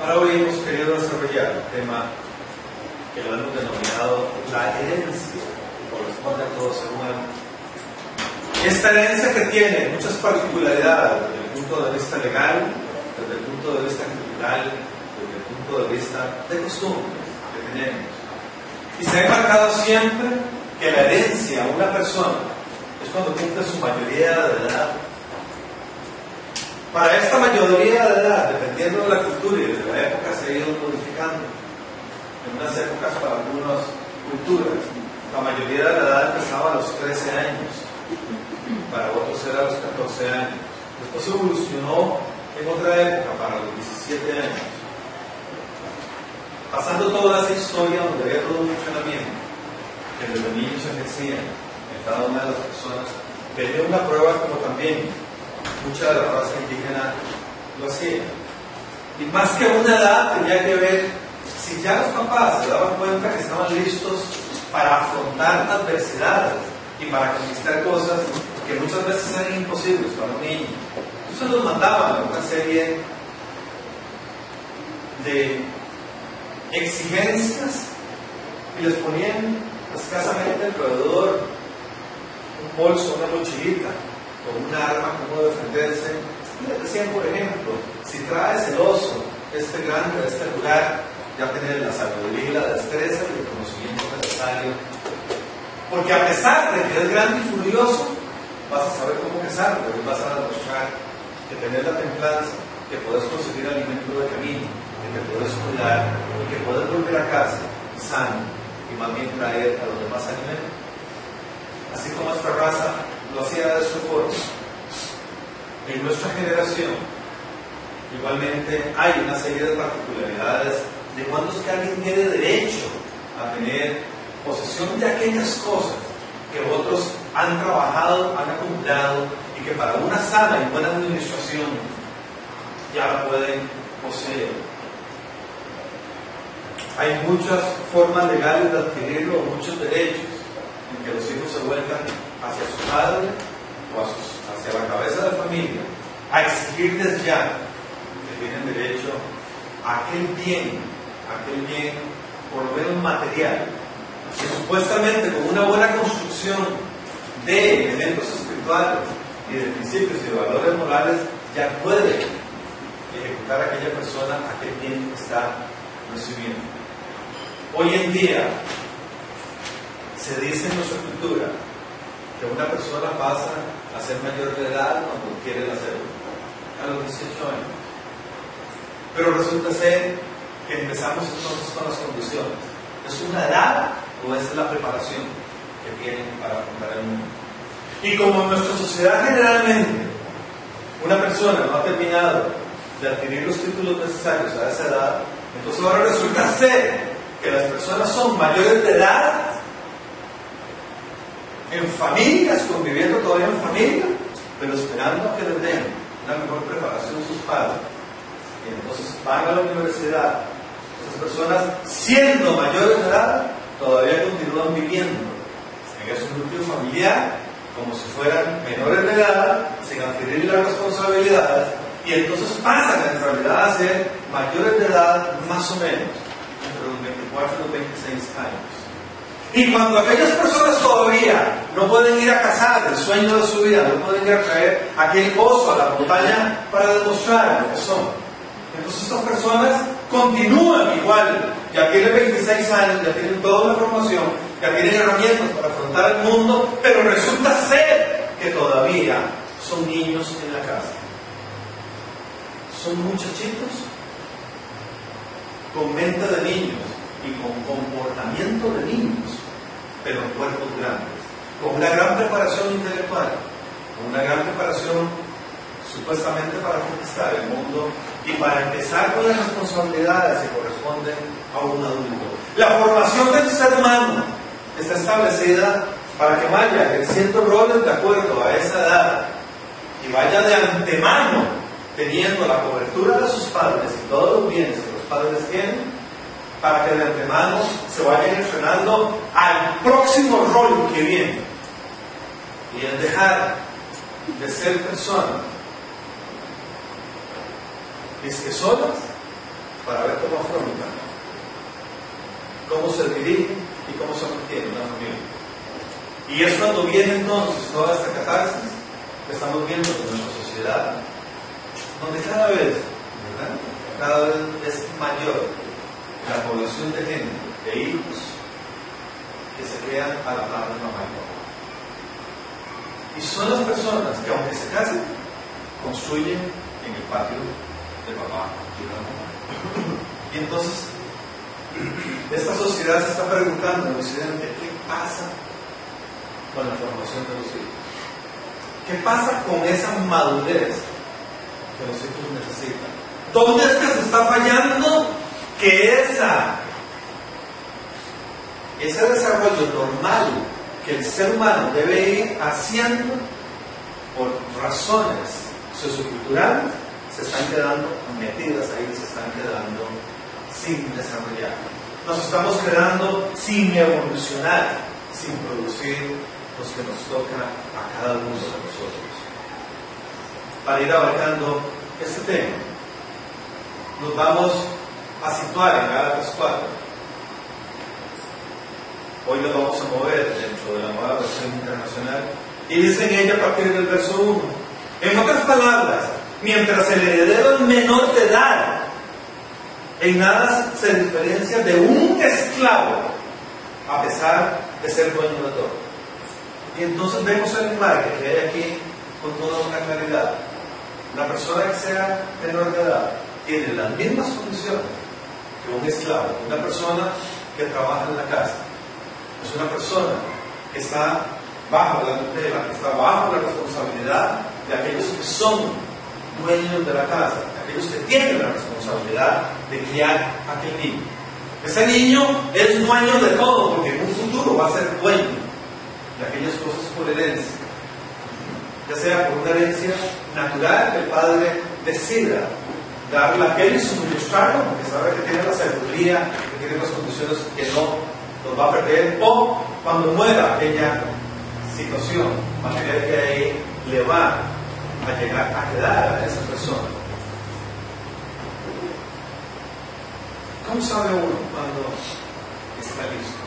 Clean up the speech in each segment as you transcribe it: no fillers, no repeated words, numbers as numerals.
Ahora hoy hemos querido desarrollar un tema que lo hemos denominado la herencia, que corresponde a todo ser humano. Esta herencia que tiene muchas particularidades desde el punto de vista legal, desde el punto de vista cultural, desde el punto de vista de costumbres que tenemos. Y se ha marcado siempre que la herencia a una persona es cuando cumple su mayoría de edad. Para esta mayoría de edad, dependiendo de la cultura y de la época, se ha ido modificando. En unas épocas, para algunas culturas, la mayoría de la edad empezaba a los 13 años, para otros era a los 14 años. Después evolucionó en otra época, para los 17 años. Pasando toda esa historia donde había todo un funcionamiento que desde niños ejercían en cada una de las personas, venía una prueba como también mucha de la raza indígena lo hacía. Y más que una edad tenía que ver si ya los papás se daban cuenta que estaban listos para afrontar adversidades y para conquistar cosas que muchas veces eran imposibles para un niño. Entonces los mandaban a una serie de exigencias y les ponían escasamente alrededor un bolso, una mochilita con un arma, cómo defenderse. Y les decían, por ejemplo, si traes el oso grande de este lugar, ya tienes la sabiduría y la destreza y el conocimiento necesario, porque a pesar de que es grande y furioso, vas a saber cómo cazarlo, y vas a demostrar que tenés la templanza, que puedes conseguir alimento de camino, que te puedes cuidar y que puedes volver a casa sano y más bien traer a los demás alimentos. Así como esta raza lo hacía de su forma, en nuestra generación igualmente hay una serie de particularidades de cuándo es que alguien tiene derecho a tener posesión de aquellas cosas que otros han trabajado, han acumulado y que para una sana y buena administración ya la pueden poseer. Hay muchas formas legales de adquirirlo, muchos derechos en que los hijos se vuelcan hacia su padre o hacia la cabeza de familia a exigirles ya que tienen derecho a aquel bien por lo menos material, que supuestamente con una buena construcción de elementos espirituales y de principios y de valores morales ya puede ejecutar a aquella persona aquel bien que está recibiendo. Hoy en día se dice en nuestra cultura que una persona pasa a ser mayor de edad cuando quiere hacerlo, a los 18 años. Pero resulta ser que empezamos entonces con las condiciones. ¿Es una edad o es la preparación que tienen para afrontar el mundo? Y como en nuestra sociedad generalmente una persona no ha terminado de adquirir los títulos necesarios a esa edad, entonces ahora resulta ser que las personas son mayores de edad en familias, conviviendo todavía en familia, pero esperando a que les den una mejor preparación sus padres. Y entonces van a la universidad. Esas personas, siendo mayores de edad, todavía continúan viviendo en ese núcleo familiar como si fueran menores de edad, sin adquirir las responsabilidades, y entonces pasan en realidad a ser mayores de edad más o menos entre los 24 y los 26 años. Y cuando aquellas personas todavía no pueden ir a cazar el sueño de su vida, no pueden ir a traer aquel oso a la montaña para demostrar lo que son, entonces estas personas continúan igual, ya tienen 26 años, ya tienen toda una formación, ya tienen herramientas para afrontar el mundo, pero resulta ser que todavía son niños en la casa. Son muchachitos con mente de niños y con comportamiento de niños, pero en cuerpos grandes, con una gran preparación intelectual, con una gran preparación supuestamente para conquistar el mundo y para empezar con las responsabilidades que corresponden a un adulto. La formación del ser humano está establecida para que vaya ejerciendo roles de acuerdo a esa edad y vaya de antemano teniendo la cobertura de sus padres y todos los bienes que los padres tienen, para que de antemano se vayan entrenando al próximo rol que viene, y es dejar de ser personas es que solas para ver cómo afrontan, cómo se dirigen y cómo se mantiene una familia. Y es cuando viene entonces toda esta catarsis que estamos viendo en nuestra sociedad, donde cada vez es mayor la población de gente, de hijos, que se crean a la par de mamá y papá. Y son las personas que, aunque se casen, construyen en el patio de papá y de mamá. Y entonces, esta sociedad se está preguntando en Occidente, ¿qué pasa con la formación de los hijos? ¿Qué pasa con esa madurez que los hijos necesitan? ¿Dónde es que se está fallando? Que ese desarrollo normal que el ser humano debe ir haciendo por razones socioculturales se están quedando metidas ahí, se están quedando sin desarrollar. Nos estamos quedando sin evolucionar, sin producir los que nos toca a cada uno de nosotros. Para ir abarcando este tema, nos vamos a situar en Gálatas 4. Hoy lo vamos a mover dentro de la nueva versión internacional y dice en ella a partir del verso 1: en otras palabras, mientras el heredero es menor de edad, en nada se diferencia de un esclavo, a pesar de ser dueño de todo. Y entonces vemos el enmarque que hay aquí con toda una claridad. Una persona que sea menor de edad tiene las mismas condiciones que un esclavo, una persona que trabaja en la casa. Es una persona que está bajo la tutela, que está bajo la responsabilidad de aquellos que son dueños de la casa, de aquellos que tienen la responsabilidad de criar a aquel niño. Ese niño es dueño de todo, porque en un futuro va a ser dueño de aquellas cosas por herencia, ya sea por una herencia natural que el padre decida darle a aquel y suministrarlo, porque sabe que tiene la sabiduría, que tiene las condiciones que no los va a perder, o cuando muera aquella situación material que ahí le va a llegar a quedar a esa persona. ¿Cómo sabe uno cuando está listo?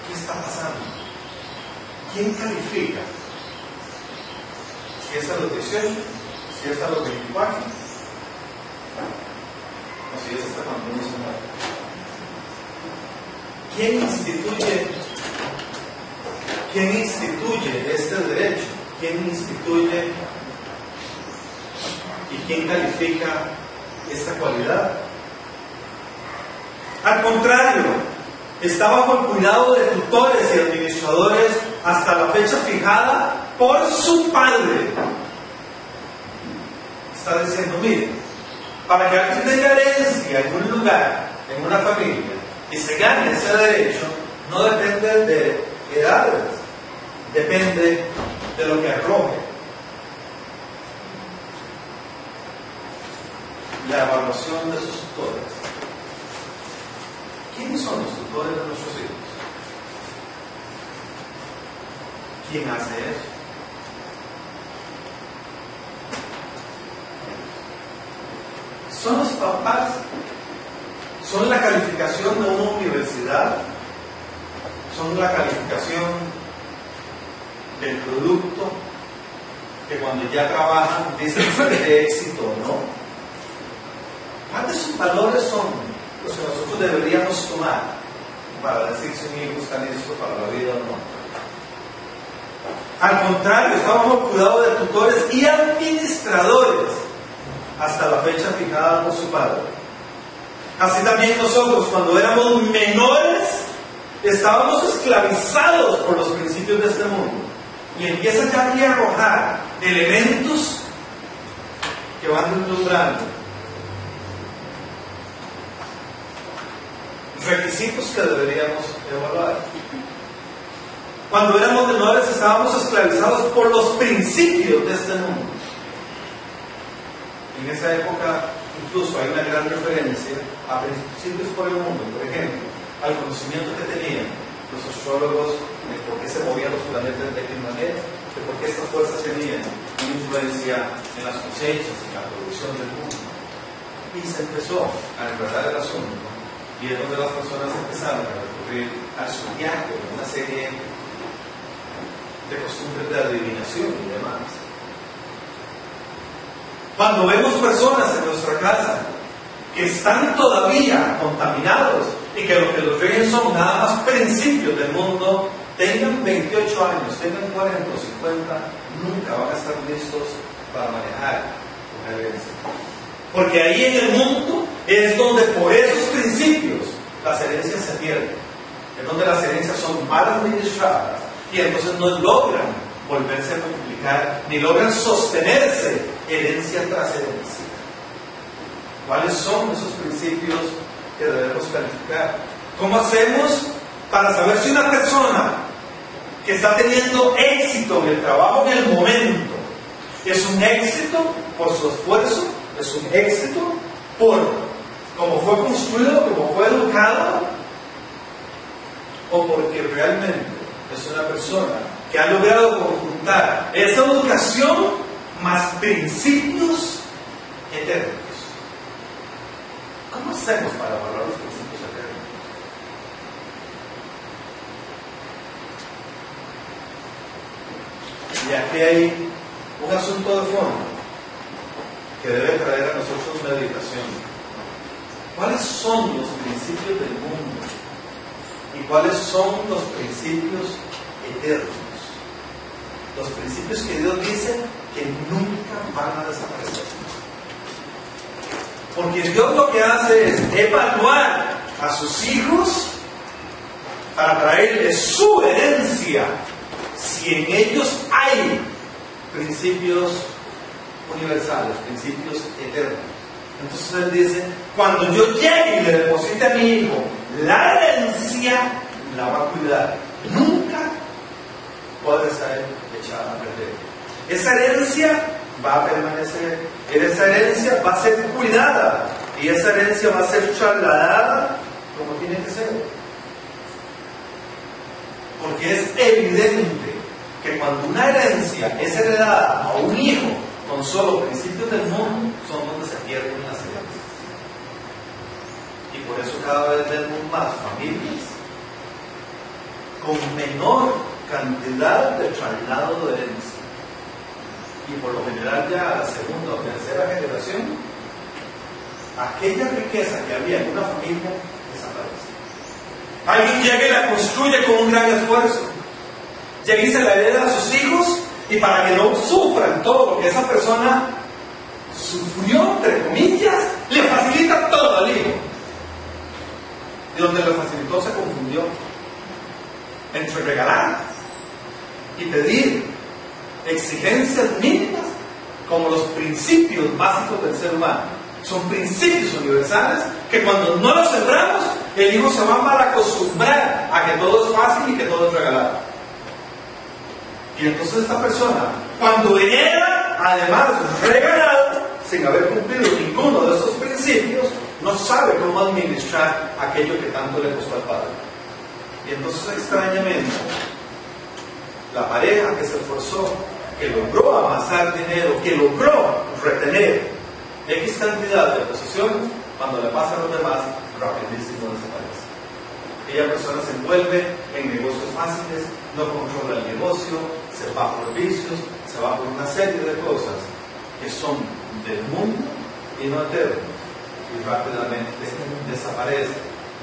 ¿Qué está pasando? ¿Quién califica? Si es a los 18, si es a los 24, o si es hasta cuando uno se muere. ¿Quién instituye este derecho? ¿Quién instituye y quién califica esta cualidad? Al contrario, está bajo el cuidado de tutores y administradores hasta la fecha fijada por su padre. Está diciendo, mire, para que alguien tenga herencia en un lugar, en una familia, y se gane ese derecho, no depende de edades, depende de lo que arroje. La evaluación de sus tutores. ¿Quiénes son los tutores de nuestros hijos? ¿Quién hace eso? ¿Son los papás? ¿Son la calificación de una universidad? ¿Son la calificación del producto que cuando ya trabajan dicen si es de éxito o no? ¿Cuáles valores son los que nosotros deberíamos tomar para decir si un hijo está listo para la vida o no? Al contrario, está bajo el cuidado de tutores y administradores hasta la fecha fijada por su padre. Así también nosotros, cuando éramos menores, estábamos esclavizados por los principios de este mundo. Y empieza ya aquí a arrojar elementos que van deslumbrando, requisitos que deberíamos evaluar. Cuando éramos menores estábamos esclavizados por los principios de este mundo. En esa época incluso hay una gran referencia a principios por el mundo, por ejemplo, al conocimiento que tenían los astrólogos de por qué se movían los planetas de qué manera, de por qué estas fuerzas venían una influencia en las cosechas, en la producción del mundo. Y se empezó a enredar el asunto, y es donde las personas empezaron a recurrir al zodiaco, una serie de costumbres de adivinación y demás. Cuando vemos personas en nuestra casa que están todavía contaminados y que lo que los rigen son nada más principios del mundo, tengan 28 años, tengan 40 o 50, nunca van a estar listos para manejar una herencia. Porque ahí en el mundo es donde por esos principios las herencias se pierden, es donde las herencias son mal administradas y entonces no logran volverse a multiplicar ni logran sostenerse herencia tras herencia. ¿Cuáles son esos principios que debemos calificar? ¿Cómo hacemos para saber si una persona que está teniendo éxito en el trabajo en el momento es un éxito por su esfuerzo, es un éxito por cómo fue construido, cómo fue educado, o porque realmente es una persona que ha logrado conjuntar esa educación más principios eternos? ¿Cómo hacemos para valorar los principios eternos? Y aquí hay un asunto de fondo que debe traer a nosotros meditación. ¿Cuáles son los principios del mundo? ¿Y cuáles son los principios eternos? Los principios que Dios dice que nunca van a desaparecer. Porque Dios lo que hace es evaluar a sus hijos para traerles su herencia, si en ellos hay principios universales, principios eternos. Entonces Él dice, cuando yo llegue y le deposite a mi hijo la herencia, la va a cuidar. Nunca puede ser echada a perder. Esa herencia va a permanecer, esa herencia va a ser cuidada y esa herencia va a ser trasladada como tiene que ser. Porque es evidente que cuando una herencia es heredada a un hijo con solo principios del mundo, son donde se pierden las herencias. Y por eso cada vez vemos más familias con menor cantidad de traslado de herencia. Y por lo general ya a la segunda o tercera generación, aquella riqueza que había en una familia desaparece. Alguien llega y la construye con un gran esfuerzo, llega y se la hereda a sus hijos, y para que no sufran todo lo que esa persona sufrió, entre comillas, le facilita todo al hijo. Y donde le facilitó se confundió entre regalar y pedir exigencias mínimas como los principios básicos del ser humano. Son principios universales que cuando no los sembramos, el hijo se va a mal acostumbrar a que todo es fácil y que todo es regalado. Y entonces esta persona, cuando hereda, además regalado, sin haber cumplido ninguno de esos principios, no sabe cómo administrar aquello que tanto le costó al padre. Y entonces extrañamente, la pareja que se esforzó, que logró amasar dinero, que logró retener X cantidad de posesiones, cuando le pasa a los demás, rapidísimo desaparece. Aquella persona se envuelve en negocios fáciles, no controla el negocio, se va por vicios, se va por una serie de cosas que son del mundo y no eternos, y rápidamente desaparece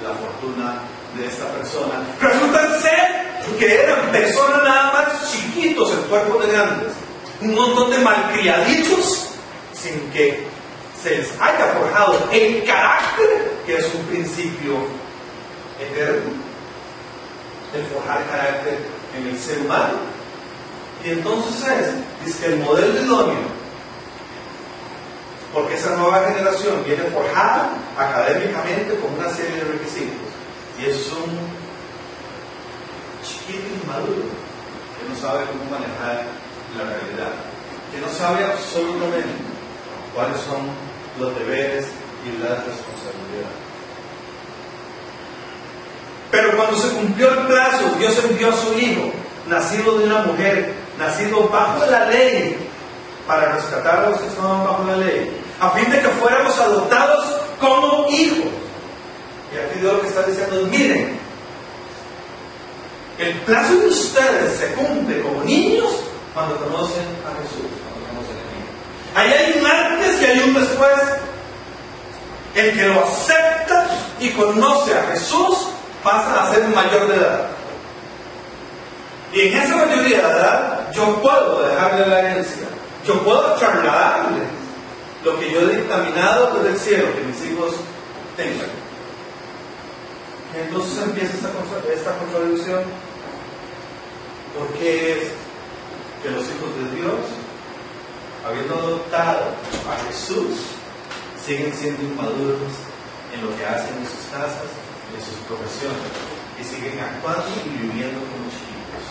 la fortuna de esta persona. Resulta ser que eran personas nada más chiquitos en cuerpos de grandes, un montón de malcriaditos, sin que se les haya forjado el carácter, que es un principio eterno, el forjar carácter en el ser humano. Y entonces es que el modelo idóneo, porque esa nueva generación viene forjada académicamente con una serie de requisitos, y es un chiquito inmaduro que no sabe cómo manejar la realidad, que no sabe absolutamente cuáles son los deberes y las responsabilidades. Pero cuando se cumplió el plazo, Dios envió a su hijo, nacido de una mujer, nacido bajo la ley, para rescatar a los que estaban bajo la ley, a fin de que fuéramos adoptados como hijos. Y aquí Dios lo que está diciendo es, miren, el plazo de ustedes se cumple como niños cuando conocen a Jesús, cuando conocen a Él. Ahí hay un antes y hay un después. El que lo acepta y conoce a Jesús pasa a ser mayor de edad. Y en esa mayoría de edad yo puedo dejarle la herencia. Yo puedo trasladarle lo que yo he dictaminado desde el cielo que mis hijos tengan. Entonces empieza esta contradicción. ¿Por qué es que los hijos de Dios, habiendo adoptado a Jesús, siguen siendo inmaduros en lo que hacen en sus casas, en sus profesiones, y siguen actuando y viviendo como chiquitos?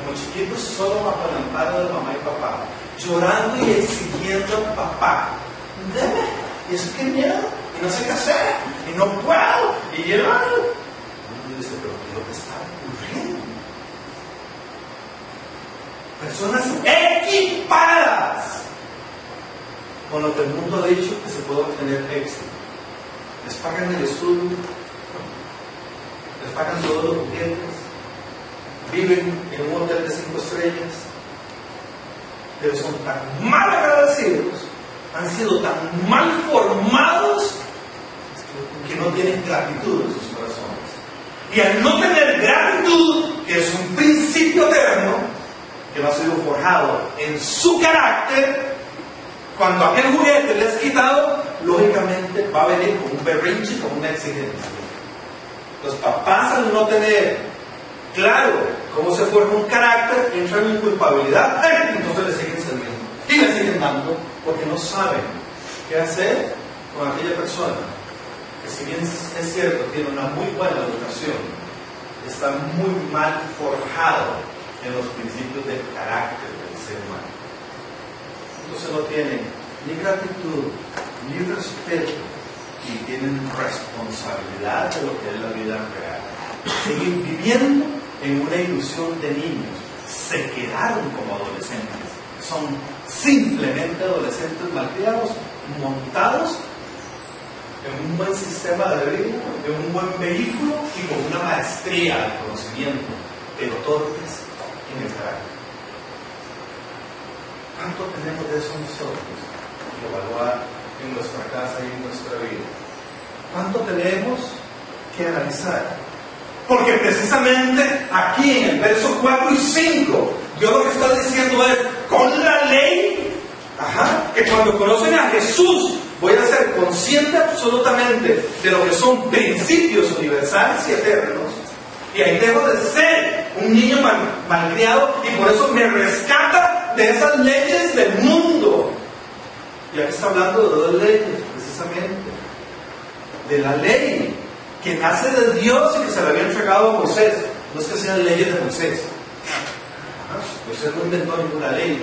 Como chiquitos solo bajo el amparo de mamá y papá, llorando y exigiendo a papá, deme, y eso qué miedo, y no sé qué hacer, y no puedo, y llorando. Y dice, pero ¿qué es lo que está ocurriendo? Personas equipadas con lo que el mundo ha dicho que se puede obtener éxito. Les pagan el estudio, les pagan todos los clientes, viven en un hotel de 5 estrellas, pero son tan mal agradecidos, han sido tan mal formados que no tienen gratitud en sus corazones. Y al no tener gratitud, que es un principio eterno, que no ha sido forjado en su carácter, cuando aquel juguete le es quitado, lógicamente va a venir con un berrinche, con una exigencia. Los papás, al no tener claro cómo se forma un carácter, entran en culpabilidad, entonces le siguen sirviendo y le siguen dando, porque no saben qué hacer con aquella persona que, si bien es cierto, tiene una muy buena educación, está muy mal forjado en los principios del carácter del ser humano. Entonces no tienen ni gratitud, ni respeto, y tienen responsabilidad de lo que es la vida real. Siguen viviendo en una ilusión de niños. Se quedaron como adolescentes. Son simplemente adolescentes malcriados, montados en un buen sistema de vida, en un buen vehículo y con una maestría de conocimiento, pero torpes en el carácter. ¿Cuánto tenemos de eso nosotros? Evaluar en nuestra casa y en nuestra vida. ¿Cuánto tenemos que analizar? Porque precisamente aquí en el verso 4 y 5, Dios lo que está diciendo es, con la ley, que cuando conocen a Jesús, voy a ser consciente absolutamente de lo que son principios universales y eternos, y ahí dejo de ser un niño malcriado, y por eso me rescata de esas leyes del mundo. Y aquí está hablando de 2 leyes, precisamente. De la ley que nace de Dios y que se le había entregado a Moisés. No es que sean leyes de Moisés. Moisés no inventó ninguna ley.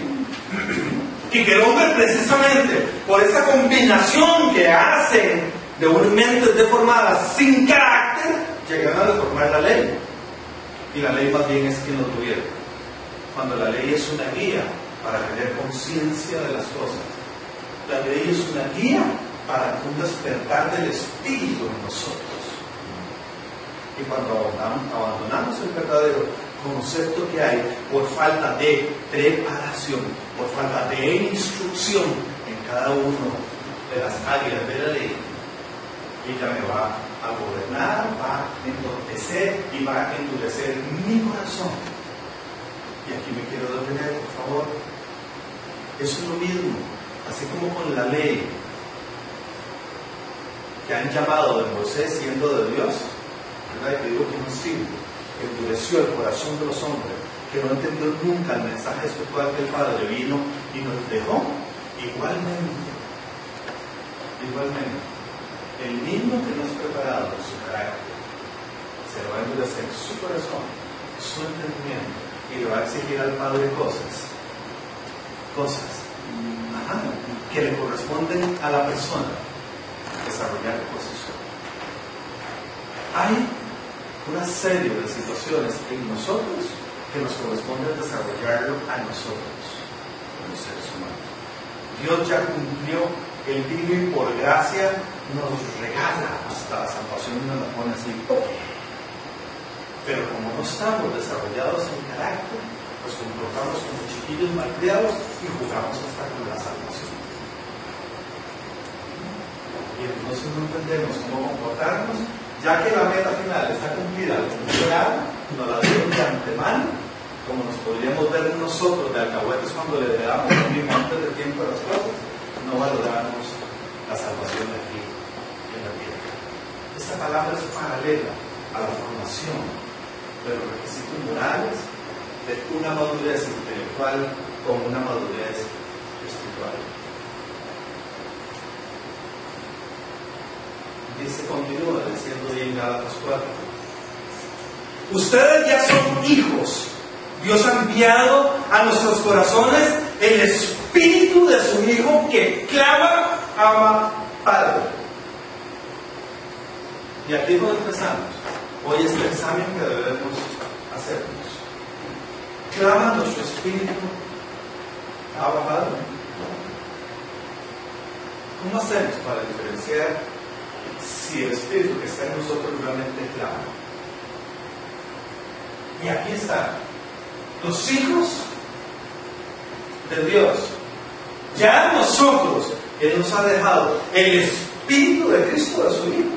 Y que el hombre, precisamente por esa combinación que hacen de unas mentes deformadas sin carácter, llegan a deformar la ley. Y la ley más bien es quien lo tuviera. Cuando la ley es una guía para tener conciencia de las cosas. La ley es una guía para un despertar del espíritu en nosotros. Y cuando abandonamos el verdadero concepto que hay por falta de preparación, por falta de instrucción en cada uno de las áreas de la ley, ella me va a gobernar, va a entorpecer y va a endurecer mi corazón. Y aquí me quiero detener, por favor. Eso es lo mismo, así como con la ley que han llamado de Moisés siendo de Dios, ¿verdad? Que digo que es un signo que endureció el corazón de los hombres, que no entendió nunca el mensaje espiritual que el Padre vino y nos dejó. Igualmente, el niño que no es preparado en su carácter se le va a endurecer su corazón, su entendimiento, y le va a exigir al Padre cosas que le corresponden a la persona desarrollar por sí sola. Hay una serie de situaciones en nosotros que nos corresponde desarrollarlo a nosotros. como seres humanos. Dios ya cumplió el vino y por gracia nos regala hasta la salvación y nos la pone así. Pero como no estamos desarrollados en carácter, nos comportamos como chiquillos malcriados y jugamos hasta con la salvación. Y entonces no entendemos cómo comportarnos, ya que la meta final está cumplida, nos la dieron de antemano, como nos podríamos ver nosotros de alcahuetes cuando le damos lo mismo antes del tiempo de las cosas, no valoramos la salvación de aquí en la tierra. Esta palabra es paralela a la formación de los requisitos morales de una madurez intelectual con una madurez espiritual. Dice, continúa diciendo en Gálatas 4. Ustedes ya son hijos. Dios ha enviado a nuestros corazones el espíritu de su Hijo que clama, ama, Padre. Y aquí es donde empezamos. Hoy es el examen que debemos hacernos. Clama nuestro espíritu, ama, Padre. ¿Cómo hacemos para diferenciar si el espíritu que está en nosotros realmente clama? Y aquí está. Los hijos de Dios, ya nosotros, Él nos ha dejado el Espíritu de Cristo, de su Hijo,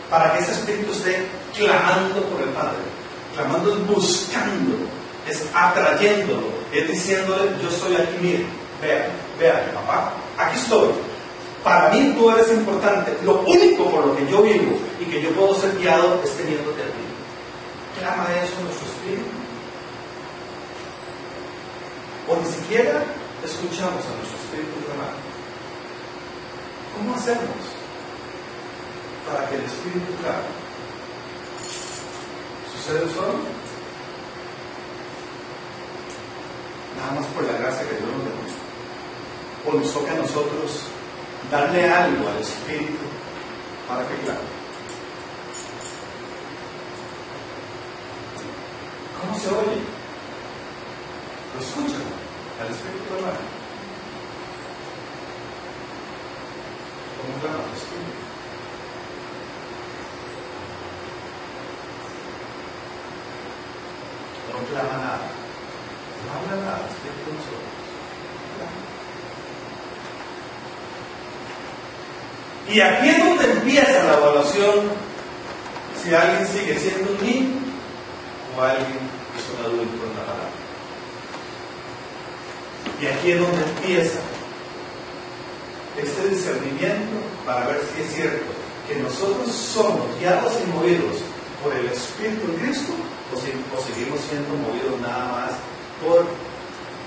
para que ese Espíritu esté clamando por el Padre. Clamando es buscándolo, es atrayéndolo, es diciéndole, yo estoy aquí, mire, vea, papá, aquí estoy. Para mí tú eres importante. Lo único por lo que yo vivo y que yo puedo ser guiado es teniéndote a ti. Clama eso en nuestro espíritu. O ni siquiera escuchamos a nuestro espíritu clamar. ¿Cómo hacemos para que el espíritu clame? ¿Sucede solo? Nada más por la gracia que Dios nos dejó. O nos toca a nosotros darle algo al espíritu para que clame. ¿Cómo se oye? Lo escuchan al espíritu de María. ¿Cómo clama el espíritu? No clama nada. No habla nada, el espíritu de nosotros. Y aquí es donde empieza la evaluación si alguien sigue siendo un niño o alguien que es un adulto en la palabra. Y aquí es donde empieza este discernimiento para ver si es cierto que nosotros somos guiados y movidos por el Espíritu de Cristo o seguimos siendo movidos nada más por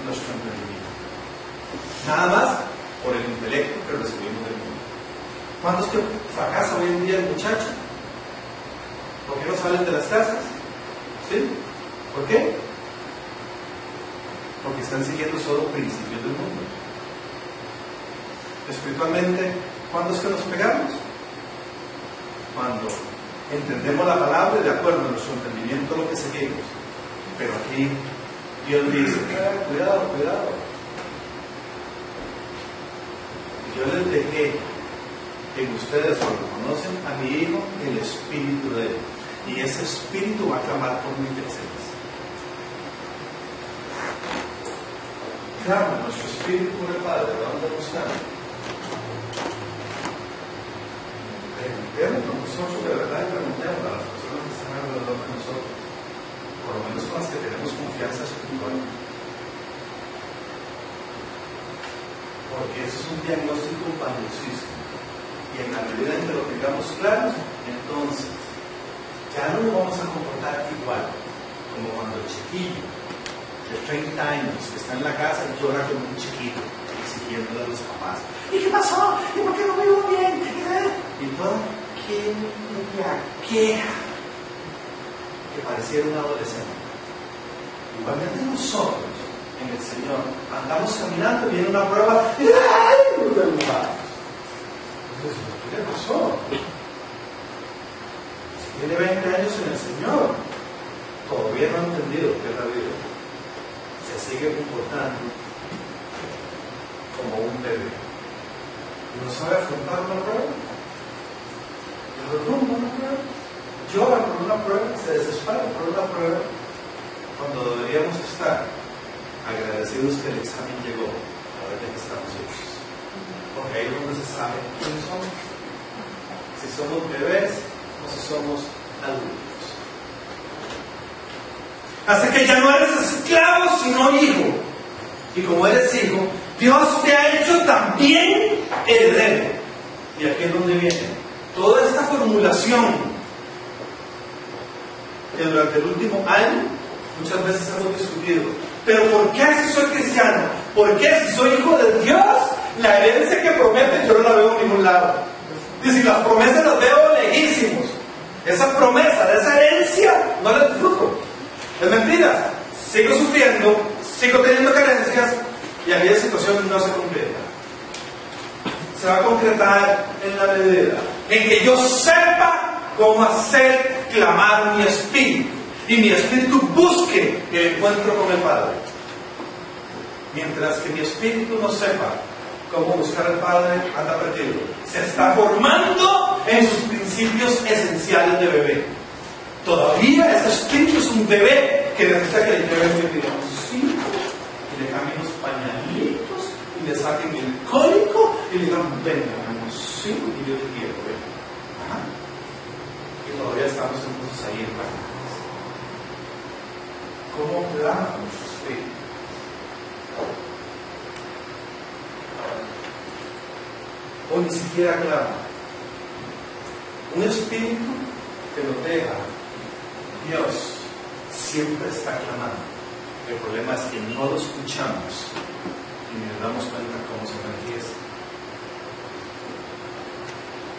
nuestro entendimiento, nada más por el intelecto que recibimos del mundo. ¿Cuántos que fracasa hoy en día el muchacho? ¿Por qué no salen de las casas? ¿Sí? ¿Por qué? Porque están siguiendo solo principios del mundo. Espiritualmente, ¿cuándo es que nos pegamos? Cuando entendemos la palabra y de acuerdo a nuestro entendimiento lo que seguimos. Pero aquí Dios dice, cuidado. Yo les dejé en ustedes, cuando conocen a mi Hijo, el Espíritu de Él. Y ese Espíritu va a clamar por mi presencia. Clama nuestro Espíritu por el Padre. ¿Dónde buscamos? Preguntemos nosotros de verdad y preguntemos a las personas que están alrededor de nosotros, por lo menos con las que tenemos confianza espiritual. Porque eso es un diagnóstico valiosísimo. Y en la medida en que lo tengamos claro, entonces ya no nos vamos a comportar igual como cuando el chiquillo de 30 años que está en la casa y llora como un chiquito exigiéndole a los papás. ¿Y qué pasó? ¿Y por qué no vivo bien? Y toda aquella queja que pareciera un adolescente. Igualmente nosotros en el Señor andamos caminando y viene una prueba y ¡ay! Nos derrumbamos. ¿Qué le pasó? Si tiene 20 años en el Señor, todavía no ha entendido qué es la vida. Se sigue comportando como un bebé. No sabe afrontar una prueba, le derrumba una prueba, llora por una prueba, se desespera por una prueba, cuando deberíamos estar agradecidos que el examen llegó, a ver de qué estamos hechos. Porque ahí es donde se sabe quiénes somos, si somos bebés o si somos adultos. Así que ya no eres esclavo sino hijo, y como eres hijo, Dios te ha hecho también heredero. Y aquí es donde viene toda esta formulación que durante el último año muchas veces hemos discutido. Pero ¿por qué si soy cristiano? ¿Por qué si soy hijo de Dios? La herencia que promete yo no la veo en ningún lado. Dice, las promesas las veo lejísimos. Esa promesa de esa herencia no la disfruto. Es mentira. Sigo sufriendo, sigo teniendo carencias y aquella situación no se concreta. Se va a concretar en la medida en que yo sepa cómo hacer clamar mi espíritu y mi espíritu busque el encuentro con el Padre. Mientras que mi espíritu no sepa cómo buscar al Padre, anda perdido. Se está formando en sus principios esenciales de bebé. Todavía ese espíritu es un bebé que necesita que le lleven el bidoncito y le cambien los pañalitos y le saquen el cólico y le digan, venga, sí, y yo te quiero, ven. Y todavía estamos entonces ahí en prácticas. ¿Cómo clama nuestro espíritu? O ni siquiera clama. Un espíritu que lo deja Dios siempre está clamando. El problema es que no lo escuchamos y nos damos cuenta cómo se manifiesta.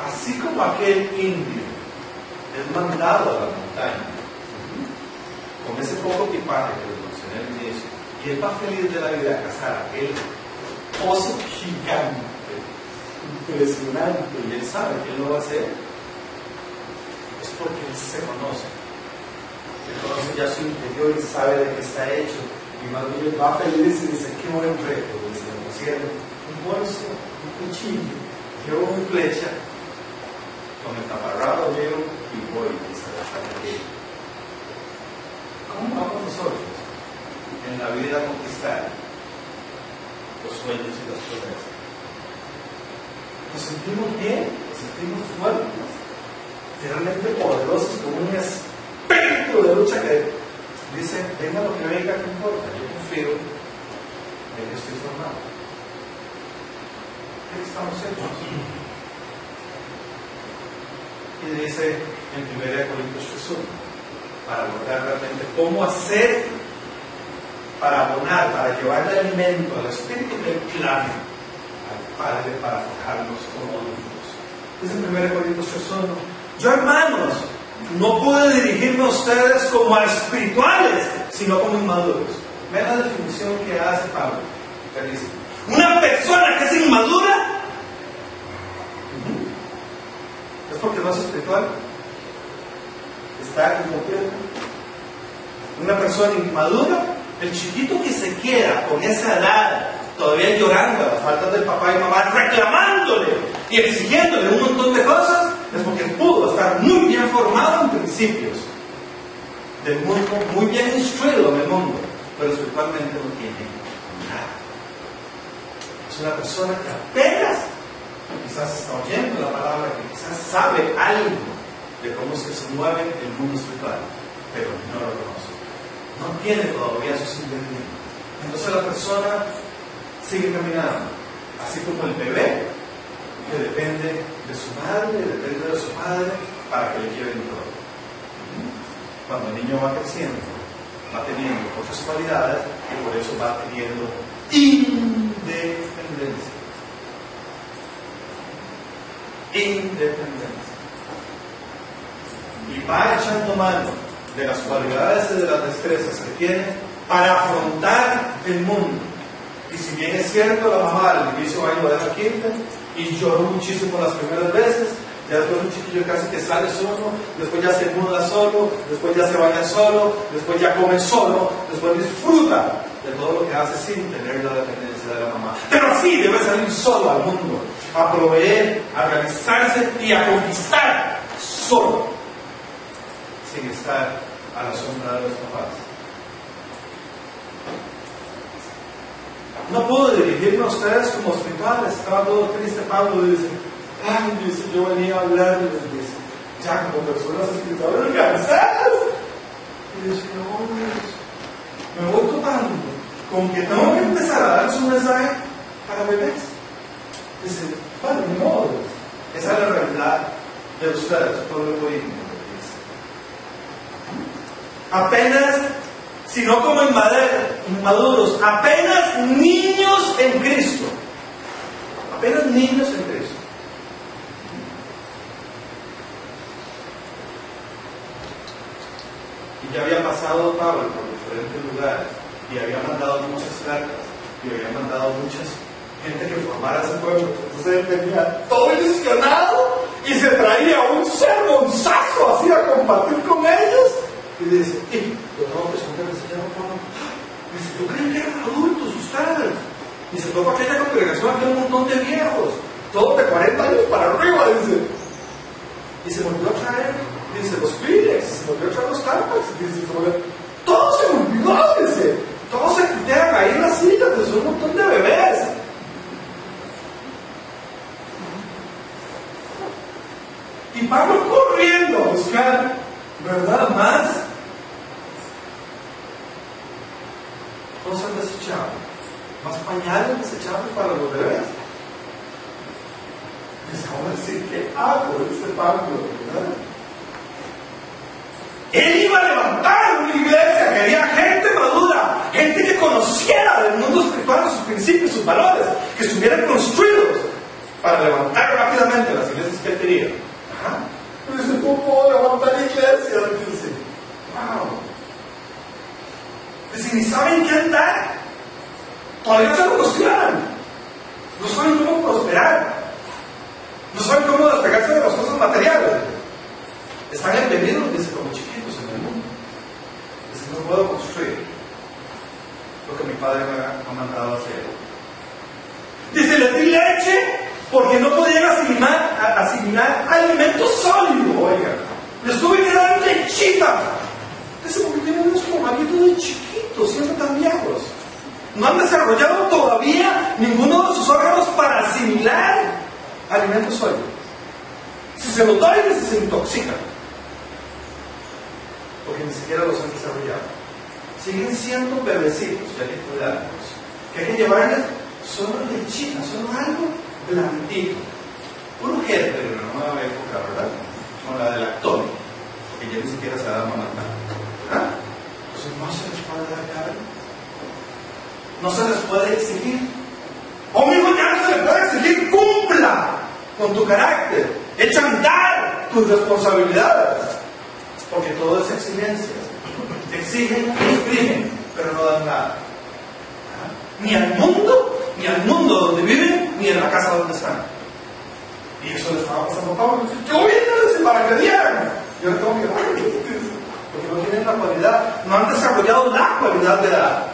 Así como aquel indio es mandado a la montaña con ese poco equipaje que les mencioné al inicio, y él va feliz de la vida a cazar aquel oso gigante, impresionante, y él sabe que él lo va a hacer, es porque él se conoce. Conoce ya su interior y sabe de qué está hecho, y más bien va feliz y dice, qué buen reto, dice, me pusieron un bolso, un cuchillo, llevo mi flecha, con el taparrado llevo y voy, dice la familia. ¿Cómo vamos nosotros en la vida a conquistar los sueños y las promesas? Nos sentimos bien, nos sentimos fuertes, realmente poderosos, como un espíritu de lucha que dice, venga lo que venga, no importa, yo confío en que estoy formado. ¿Qué estamos hechos? Y dice en 1 Corintios 3:1, para abordar realmente cómo hacer para abonar, para llevarle alimento al espíritu que clame al Padre para forjarnos como adultos. Dice en 1 Corintios 3:1, yo hermanos, no pude dirigirme a ustedes como a espirituales, sino como inmaduros. Vean la definición que hace Pablo. Que dice, una persona que es inmadura es porque no es espiritual. Está incumpliendo. Una persona inmadura, el chiquito que se queda con esa edad, todavía llorando a las faltas del papá y mamá, reclamándole y exigiéndole un montón de cosas, es porque pudo estar muy bien formado en principios del mundo, muy bien instruido en el mundo, pero espiritualmente no tiene nada. Es una persona que apenas quizás está oyendo la palabra, que quizás sabe algo de cómo es que se mueve el mundo espiritual, pero no lo conoce, no tiene todavía sus ingredientes. Entonces la persona sigue caminando, así como el bebé que depende de su madre, depende de su padre para que le lleven todo. Cuando el niño va creciendo, va teniendo otras cualidades y por eso va teniendo independencia. Y va echando mano de las cualidades y de las destrezas que tiene para afrontar el mundo. Y si bien es cierto, la mamá al inicio va a ayudar a quinta y lloró muchísimo las primeras veces, Ya después un chiquillo casi que sale solo, después ya se muda solo, después ya se baña solo, después ya come solo, después disfruta de todo lo que hace sin tener la dependencia de la mamá. Pero así debe salir solo al mundo, a proveer, a realizarse y a conquistar solo, sin estar a la sombra de los papás. No puedo dirigirme a ustedes como espirituales. Estaba todo triste Pablo y dice, ay, dice, yo venía a hablarles, dice, ya como personas espirituales cansadas. Y dice, no, me voy topando con que tengo que empezar a darles un mensaje para bebés. Dice, bueno, ni modo, esa es la realidad de ustedes, pueblo político. Apenas, si no como inmaduros, apenas niños en Cristo. Apenas niños en Cristo. Y ya había pasado Pablo por diferentes lugares, y había mandado muchas cartas, y había mandado muchas gente que formara ese pueblo. Entonces él venía todo ilusionado y se traía un sermonzazo así a compartir con ellos. Y dice, yo no, pues ¿cómo que enseñaron Pablo? Dice, yo creí que eran adultos ustedes. Y se fue para aquella congregación, había un montón de viejos, todos de 40 años para arriba, dice. Y se volvió a traer, dice, los Kleenex, se volvió a traer los Tampax, dice, todo se olvidó, dice. Todos se quitaron ahí en las sillas, dice, un montón de bebés. Y Pablo corriendo a buscar, ¿verdad? Más cosas desechables, más pañales desechables para los bebés. Dice, ahora sí, ¿qué hago? Dice Pablo, ¿verdad? Él iba a levantar una iglesia, quería gente madura, gente que conociera del mundo espiritual, sus principios, sus valores, que estuvieran construidos para levantar rápidamente las iglesias que él quería. Dice, ¿cómo puedo levantar iglesias? Dice, wow. Dice, ni saben qué andar. Todavía no se lo cuestionan. No saben cómo prosperar. No saben cómo despegarse de las cosas materiales. Están embebidos, dice, como chiquitos en el mundo. Dice, no puedo construir lo que mi padre me ha mandado a hacer. Dice, le di leche porque no podían asimilar alimento sólido, oiga. Les tuve que dar lechita. Dice, porque tienen unos estomatitos de chiquitos, siempre tan viejos. No han desarrollado todavía ninguno de sus órganos para asimilar alimentos sólidos. Si se los doy, se intoxican. Porque ni siquiera los han desarrollado. Siguen siendo bebecitos, ya hay que cuidarlos. Que hay que llevarles solo lechita, solo algo blandito. Un gel de una nueva época, ¿verdad? Como la de lactón, porque ya ni siquiera se da amamantar. ¿Verdad? Entonces no se les puede dar carne. No se les puede exigir. O mismo ya no se les puede exigir, cumpla con tu carácter, echa a andar tus responsabilidades. Porque todo es exigencia. Exigen, exprimen, pero no dan nada. Ni al mundo donde viven, ni en la casa donde están. Y eso le estaba pasando a Pablo. Yo vine para que dieran. Yo le tengo que dar, porque no tienen la cualidad, no han desarrollado la cualidad de dar.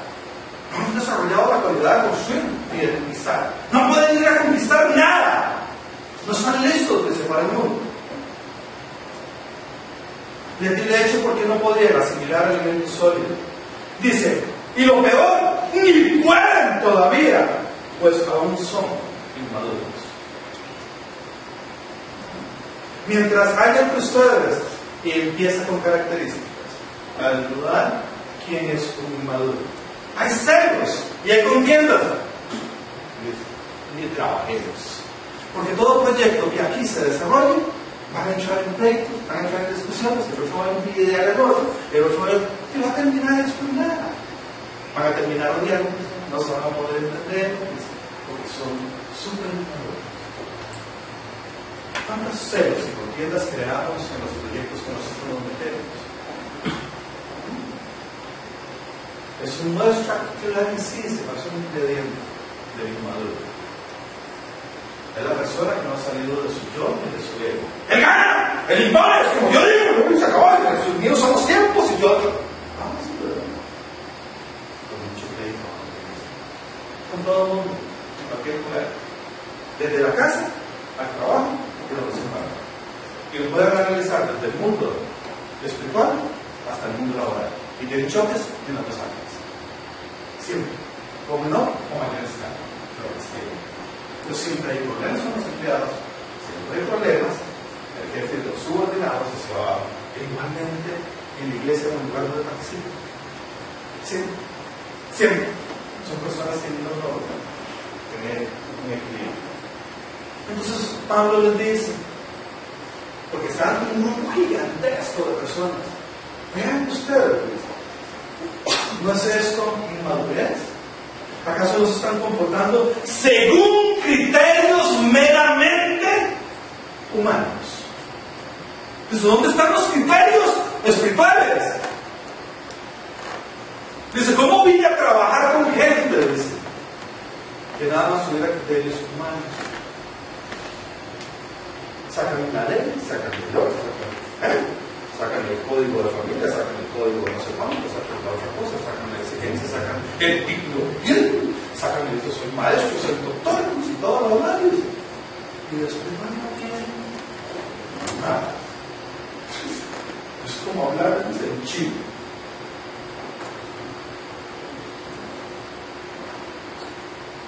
No han desarrollado la cualidad de construir ni de conquistar. No pueden ir a conquistar nada. No están listos, dice, para el mundo. Le di leche porque no podían asimilar alimentos sólidos. Dice, y lo peor, ni pueden todavía, pues aún son inmaduros. Mientras haya entre ustedes, y empieza con características, al dudar quién es un inmaduro. Hay celos y hay contiendas, ni trabajeros. Porque todo proyecto que aquí se desarrolle van a entrar en pleitos, van a entrar en discusiones, el otro va a envidiar al otro, el otro va a terminar expulsada. Van a terminar odiando, no se van a poder entender, porque son súper inmaduros. ¿Cuántos celos y contiendas creamos en los proyectos que nosotros nos metemos? Eso muestra que la en sí se pasa un ingrediente del inmaduro. Es la persona que no ha salido de su yo y de su ego. ¡Él gana! ¡Él impone! Es como yo digo, se acabó, sus míos son los tiempos y yo. Vamos, con mucho crédito. Con todo el mundo, en cualquier lugar. Desde la casa al trabajo y donde se para. Y lo pueden analizar desde el mundo espiritual hasta el mundo laboral. Y tienen choques en las dos áreas. Siempre. Como no, como en el estado. Pero siempre hay problemas con los empleados, siempre hay problemas, el jefe de los subordinados se va. Igualmente en la iglesia en el lugar donde participan. Siempre. Siempre. Son personas que no logran tener un equilibrio. Entonces Pablo les dice, porque están en un grupo gigantesco de personas. Vean ustedes, ¿no es esto inmadurez? ¿Acaso nos están comportando según criterios meramente humanos? Pues, ¿dónde están los criterios espirituales? Dice, ¿cómo vine a trabajar con gente? Dice, que nada más tuviera criterios humanos. Sacan una ley, sacan el otro, sacan el código de familia, sacan el código de no sé cuánto, sacan la otra cosa, sacan la exigencia, sacan el título bien, sacan el yo soy maestro, soy doctor, y todo lo demás. Y después no quieren nada. Es como hablar de un chivo.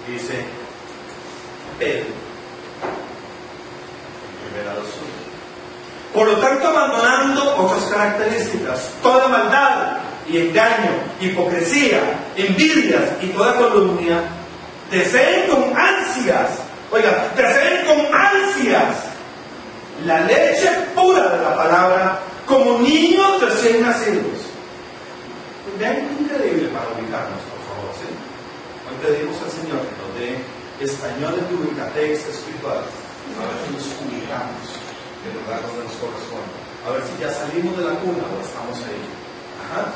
Dice Pedro, primera de sus. Por lo tanto, abandonando otras características, toda maldad y engaño, hipocresía, envidias y toda calumnia, deseen con ansias, deseen con ansias la leche pura de la palabra, como niños recién nacidos. Vean qué increíble para ubicarnos, por favor, ¿sí? Hoy pedimos al Señor que nos dé españoles de ubicatex espiritual, a ver si nos ubicamos en el lugar donde nos corresponde, a ver si ya salimos de la cuna o estamos ahí. Ajá.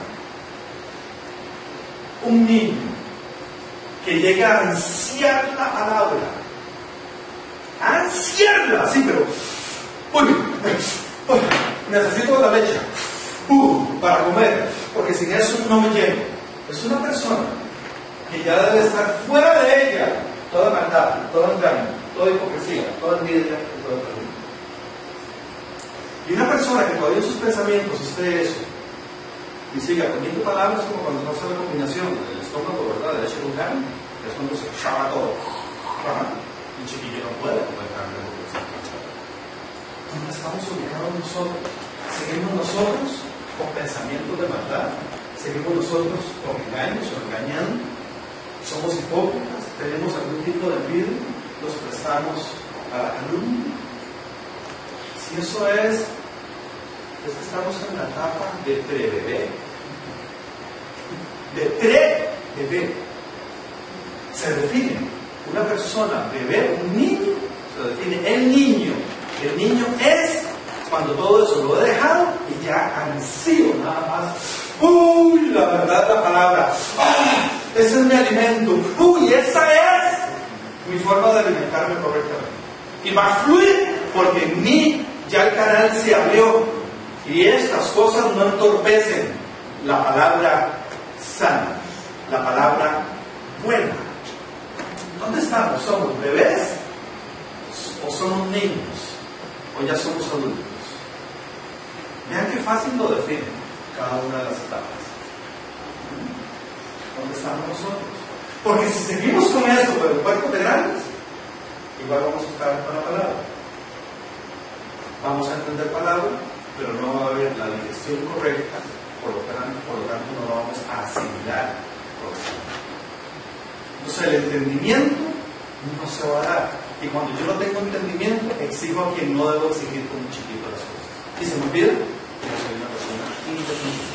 Un niño que llega a ansiar la palabra, ansiarla, sí, pero necesito la leche para comer, porque sin eso no me lleno. Es una persona que ya debe estar fuera de ella toda maldad, todo engaño, toda hipocresía, toda envidia y toda calumnia. Y una persona que todavía en sus pensamientos esté eso y siga comiendo palabras como cuando no hace la combinación del estómago, ¿verdad? De leche con carne, que es cuando se chava todo. Un chiquillo no puede comer carne de dulce. ¿Dónde estamos ubicados nosotros? ¿Seguimos nosotros con pensamientos de maldad? ¿Seguimos nosotros con engaños o engañando? ¿Somos hipócritas? ¿Tenemos algún tipo de envidia? ¿Los prestamos a la calumnia? Si eso es que estamos en la etapa de pre-bebé. De pre-bebé. Se define una persona, bebé, un niño, se define el niño. El niño es cuando todo eso lo he dejado y ya ansío nada más. La verdad, la palabra. Ese es mi alimento. Esa es mi forma de alimentarme correctamente. Y va a fluir porque en mí ya el canal se abrió. Y estas cosas no entorpecen la palabra sana, la palabra buena. ¿Dónde estamos? ¿Somos bebés? ¿O somos niños? ¿O ya somos adultos? Vean qué fácil lo define cada una de las etapas. ¿Dónde estamos nosotros? Porque si seguimos con esto, pero en cuerpos de grandes, igual vamos a estar con la palabra. Vamos a entender palabra, pero no va a haber la digestión correcta, por lo tanto no lo vamos a asimilar correctamente. Entonces el entendimiento no se va a dar. Y cuando yo no tengo entendimiento, exijo a quien no debo exigir con un chiquito las cosas. Y se me olvida que yo soy una persona independiente,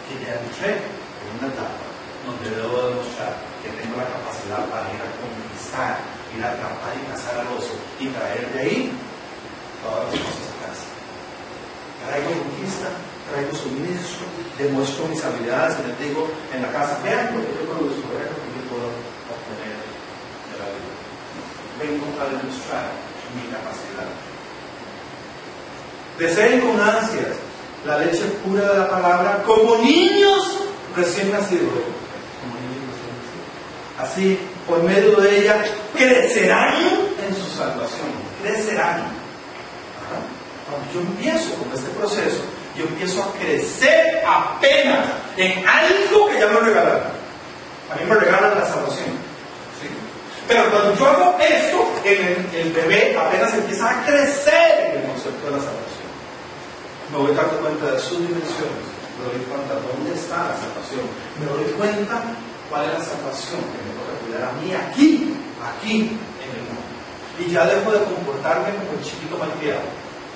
que ya entré en una etapa donde debo demostrar que tengo la capacidad para ir a conquistar, ir a atrapar y cazar al oso y traer de ahí todas las cosas a casa. Traigo conquista, traigo suministro, demuestro mis habilidades y les digo en la casa, vean lo que yo produzco, vean lo que yo puedo obtener de la vida. vengo a demostrar mi capacidad. Deseen con ansias la leche pura de la palabra como niños recién nacidos. Así, por medio de ella, crecerán en su salvación. Crecerán. Cuando yo empiezo con este proceso, yo empiezo a crecer apenas en algo que ya me regalaron. A mí me regalan la salvación. ¿Sí? Pero cuando yo hago esto, el bebé apenas empieza a crecer en el concepto de la salvación. Me voy dando cuenta de sus dimensiones, me doy cuenta de dónde está la salvación, me doy cuenta cuál es la salvación que me toca cuidar a mí aquí en el mundo. Y ya dejo de comportarme como el chiquito malcriado,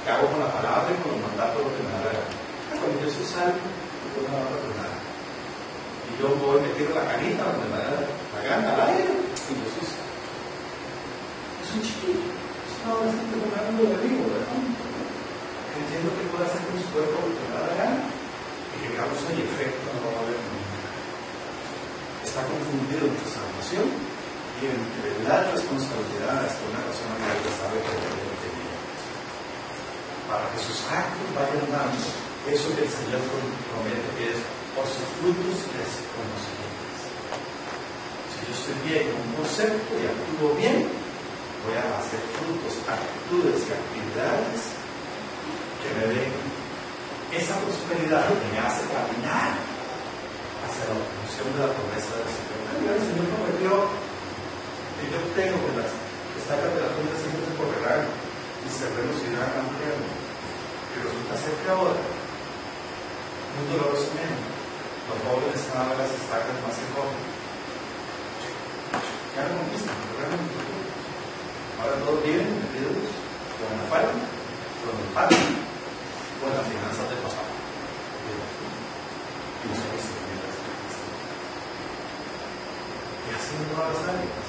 que hago con la palabra y con los mandatos lo que me da la gana. Cuando yo soy salvo, yo no me voy a perdonar. Y yo voy a meter la canita donde me da la gana al aire, y yo soy salvo. Es un chiquito, es un adolescente con algo de vivo, ¿verdad? Creyendo que puede hacer con su cuerpo lo que me da la gana y que causa y efecto no va a haber nunca. Está confundido entre salvación y entre las responsabilidades que una persona que sabe que debe tener para que sus actos vayan dando eso que el Señor promete, que es por sus frutos les conoceréis. Si yo estoy bien con un concepto y actúo bien, voy a hacer frutos, actitudes y actividades que me den esa prosperidad que me hace caminar hacia la obtención de la promesa del Señor. El Señor prometió que yo tengo que las estacas de la punta siempre se correrán y se reducirán a un reino. Y resulta ser que ahora, muy dolorosamente, los jóvenes saben las estacas más se cogen. Ya no conquistan, realmente. Ahora todos viven metidos con la falta, con el padre, con las finanzas de papá. Y nosotros también las finanzas. Y así en todas las áreas.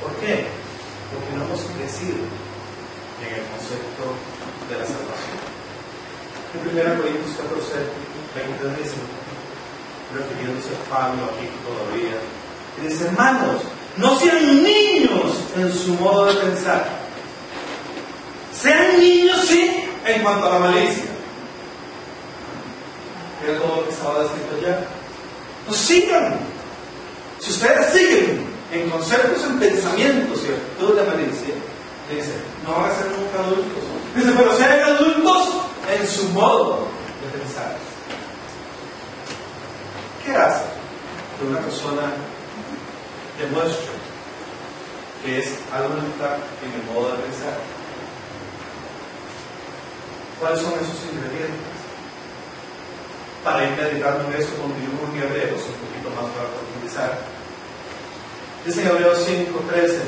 ¿Por qué? Porque no hemos crecido en el concepto de la salvación. En 1 Corintios 14, 20 dice, refiriéndose a Pablo aquí todavía, y dice: hermanos, no sean niños en su modo de pensar. Sean niños, sí, en cuanto a la malicia. Era todo lo que estaba descrito ya. Pues sigan. Si ustedes siguen en conceptos, en pensamientos y actitudes de malicia, dice, no van a ser nunca adultos. Dice, pero sean adultos en su modo de pensar. ¿Qué hace que una persona demuestre que es adulta en el modo de pensar? ¿Cuáles son esos ingredientes? Para ir meditando en eso, continúo en Hebreos, un poquito más para profundizar. Dice en Hebreos 5:13: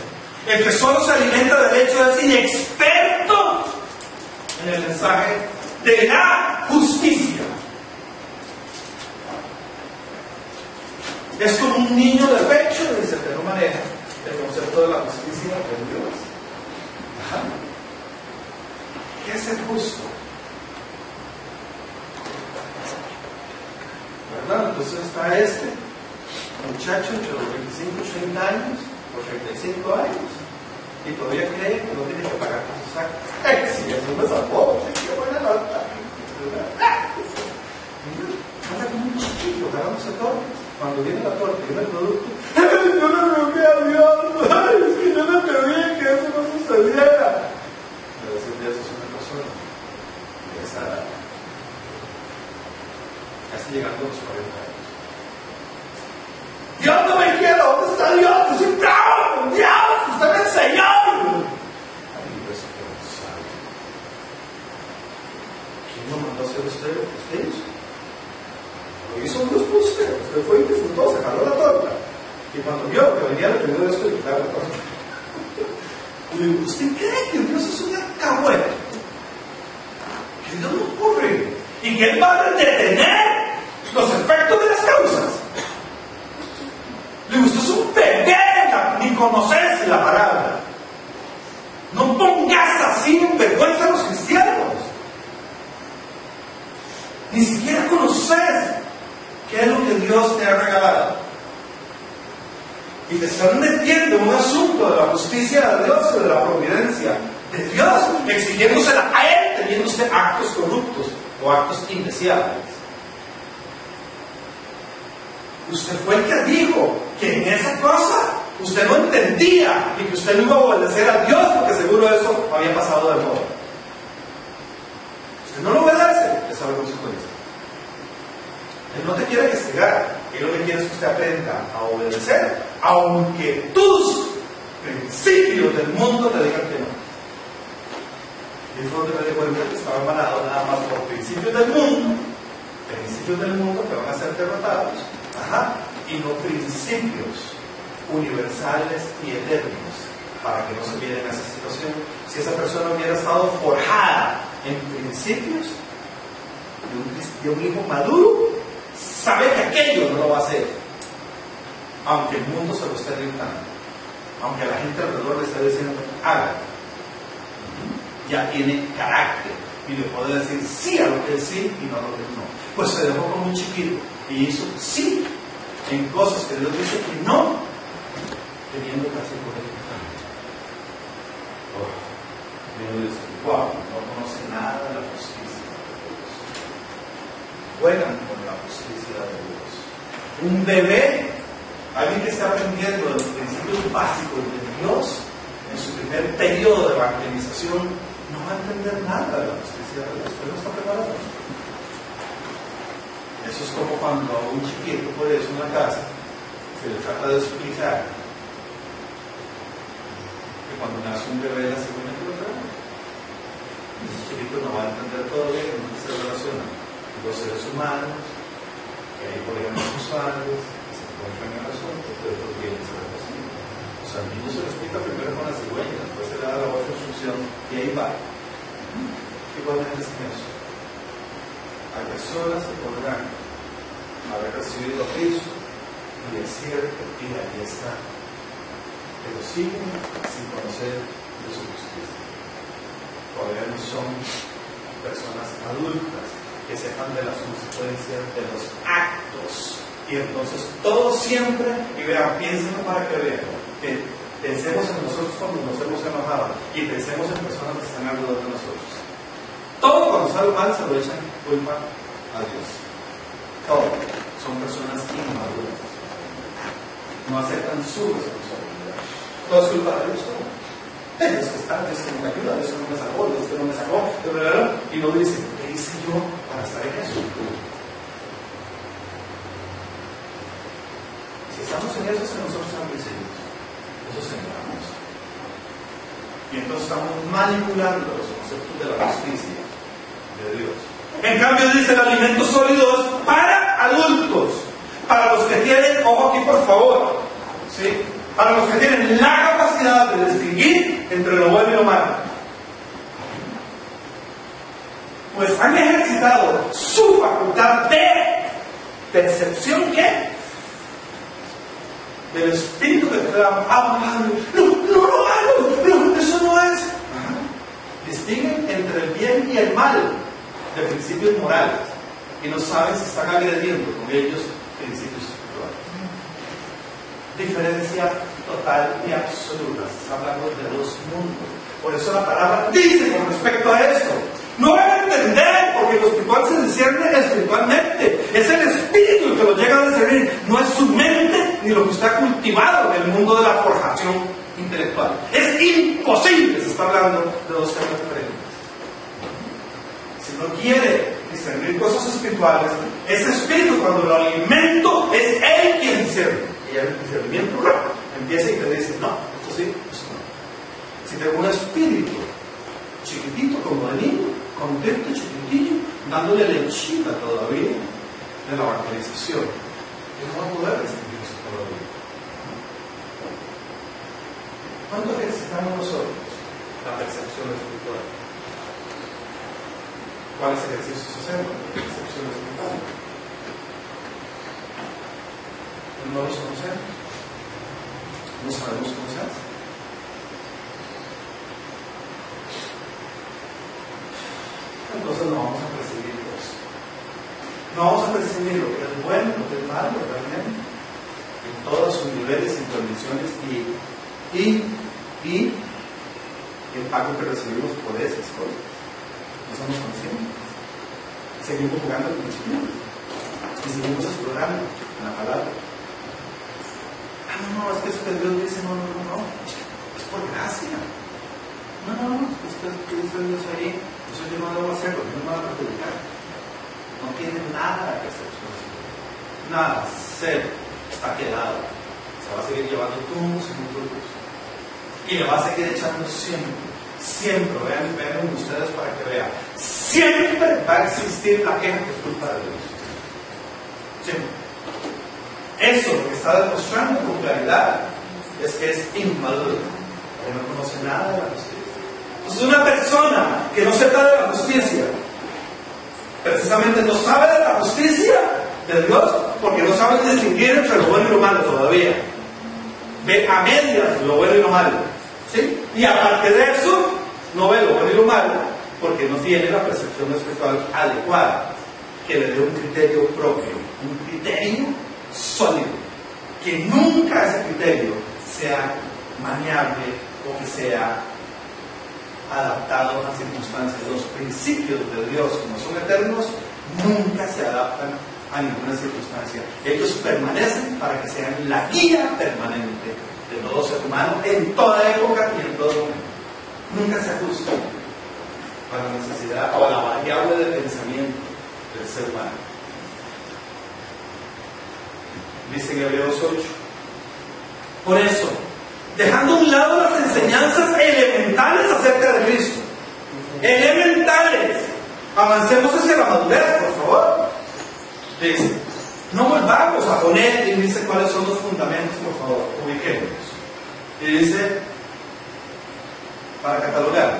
el que solo se alimenta del hecho es inexperto en el mensaje de la justicia. Es como un niño de pecho, dice, que no maneja el concepto de la justicia de Dios. Ajá. ¿Qué es el justo? ¿Verdad? Entonces está este muchacho entre los 25 y 30 años, o 35 años, y todavía cree que no tiene que pagar por sus actos. Si eso me salvó, qué buena nota. Anda como un chiquillo, agarrándose tortas. Cuando viene la torta y viene el producto, yo le rogué a Dios, es que yo no quería que eso no sucediera. Pero decir de eso es una persona de esa edad, casi llegando a los 40 años. Dios no me quiere, ¿dónde está Dios? Yo soy bravo, Dios, usted me enseñó. Ay, eso que no sabe. ¿Quién lo mandó a hacer usted? ¿Usted hizo? Lo hizo Dios por usted. Usted fue y disfrutó, se jaló la torta. Y cuando vio que venía el primero de esto, le quitaba la torta. Y le digo, ¿usted cree que Dios es un alcahuete? Que Dios no ocurre. Y que Él va a detener los efectos de las causas. Le digo, usted es un bebé, ni conoces la palabra. No pongas así en vergüenza a los cristianos. Ni siquiera conoces qué es lo que Dios te ha regalado. Y te están metiendo en un asunto asunto de la justicia de Dios y de la providencia de Dios, exigiéndosela a Él, teniendo usted actos corruptos o actos indeseables. Usted fue el que dijo que en esa cosa usted no entendía y que usted no iba a obedecer a Dios porque seguro eso había pasado de moda. Usted no lo obedece, esa es la consecuencia. Él no te quiere castigar, Él lo que quiere es que usted aprenda a obedecer, aunque tus principios del mundo te digan que no. Y es donde me di cuenta que estaba embalado nada más por principios del mundo que van a ser derrotados, y no principios universales y eternos para que no se pierda en esa situación. Si esa persona hubiera estado forjada en principios de un hijo maduro, sabe que aquello no lo va a hacer, aunque el mundo se lo esté gritando, aunque la gente alrededor le esté diciendo haga. Ya tiene carácter y le puede decir sí a lo que es sí y no a lo que es no. Pues se dejó como un chiquito y hizo sí en cosas que Dios dice que no, teniendo que hacer correctamente. Dios dice, wow, no conoce nada de la justicia de Dios. Juegan con la justicia de Dios. Un bebé, alguien que está aprendiendo los principios básicos de Dios en su primer periodo de evangelización, no va a entender nada de la justicia de Dios. Usted no está preparado. Eso es como cuando a un chiquito, por eso, en una casa, se le trata de explicar que cuando nace un bebé, la segunda temporada, ese chiquito no va a entender todavía que no se relaciona con los seres humanos, que hay problemas sexuales, que se encuentran en asuntos, pero eso tiene que ser posible. O sea, al niño se lo explica primero con la cigüeña, después se le da la otra instrucción y ahí va. Igualmente es en eso. Hay personas que podrán haber recibido a Cristo y es cierto, y ahí está, pero siguen sin conocer de su justicia. Todavía no son personas adultas que sepan de las consecuencias de los actos. Y entonces todos siempre, y vean, piensen para que vean, que pensemos en nosotros cuando nos hemos enojado y pensemos en personas que están alrededor de nosotros. Todo cuando sale mal se lo echan culpa a Dios. Todo. Son personas inmaduras. No aceptan su responsabilidad. Todo es culpa de Dios. Dios que está, Dios que no me ayuda, Dios que no me sacó, Dios que no me sacó. Y no dicen, ¿qué hice yo para estar en eso? Si estamos en eso, es que nosotros estamos principios. Eso sembramos. Y entonces estamos manipulando los conceptos de la justicia de Dios. En cambio dice el alimento sólido es para adultos, para los que tienen, ojo aquí por favor, ¿sí? Para los que tienen la capacidad de distinguir entre lo bueno y lo malo, pues han ejercitado su facultad de percepción, ¿qué? Del espíritu que clama, no lo hago, no, eso no es. Distinguen entre el bien y el mal de principios morales y no saben si están agrediendo con ellos principios espirituales. Diferencia total y absoluta. Se está hablando de dos mundos. Por eso la palabra dice con respecto a esto: no van a entender, porque lo espiritual se discierne espiritualmente. Es el espíritu el que lo llega a discernir, no es su mente ni lo que está cultivado en el mundo de la forjación intelectual. Es imposible, se está hablando de dos temas diferentes. Si no quiere discernir cosas espirituales, ese espíritu, cuando lo alimento, es él quien discierne. Y el discernimiento empieza y te dice, no, esto sí, esto no. Si tengo un espíritu chiquitito como de niño, contento, chiquitillo, dándole lechita todavía de la evangelización, yo no va a poder distinguir eso todavía. ¿Cuánto ejercitamos nosotros la percepción espiritual? ¿Cuáles ejercicios hacemos? La percepción espiritual. No los conocemos. No sabemos cómo se hace. Entonces no vamos a percibir eso. No vamos a percibir lo que es bueno, lo que es malo realmente, en todos sus niveles y condiciones y Y el pago que recibimos por esas cosas. No somos conscientes. Seguimos jugando con los chiquitos. Y seguimos explorando en la palabra. No, es que eso que Dios dice, no. Es por gracia. No, es que dice Dios ahí. Eso yo no debo hacerlo, yo no me voy a perjudicar. No tiene nada que hacer. Nada, cero. Está quedado. Se va a seguir llevando tumbos y tumbos. Y le va a seguir echando siempre, vean ustedes para que vean, siempre va a existir la queja que es culpa de Dios. Siempre. Eso lo que está demostrando con claridad es que es inmaduro, que no conoce nada de la justicia. Entonces una persona que no sepa de la justicia, precisamente no sabe de la justicia de Dios, porque no sabe distinguir entre lo bueno y lo malo todavía. Ve a medias lo bueno y lo malo. ¿Sí? Y aparte de eso, no ve lo bueno y lo malo, porque no tiene la percepción espiritual adecuada, que le dé un criterio propio, un criterio sólido, que nunca ese criterio sea maniable o que sea adaptado a las circunstancias. Los principios de Dios, como son eternos, nunca se adaptan a ninguna circunstancia. Ellos permanecen para que sean la guía permanente de todo ser humano en toda época y en todo momento. Nunca se ajustan a la necesidad o a la variable de pensamiento del ser humano. Dice en Hebreos 8. Por eso, dejando a un lado las enseñanzas elementales acerca de Cristo, elementales, avancemos hacia la madurez, por favor. Dice, no volvamos a poner, y dice cuáles son los fundamentos, por favor, ubiquemos. Y dice, para catalogar,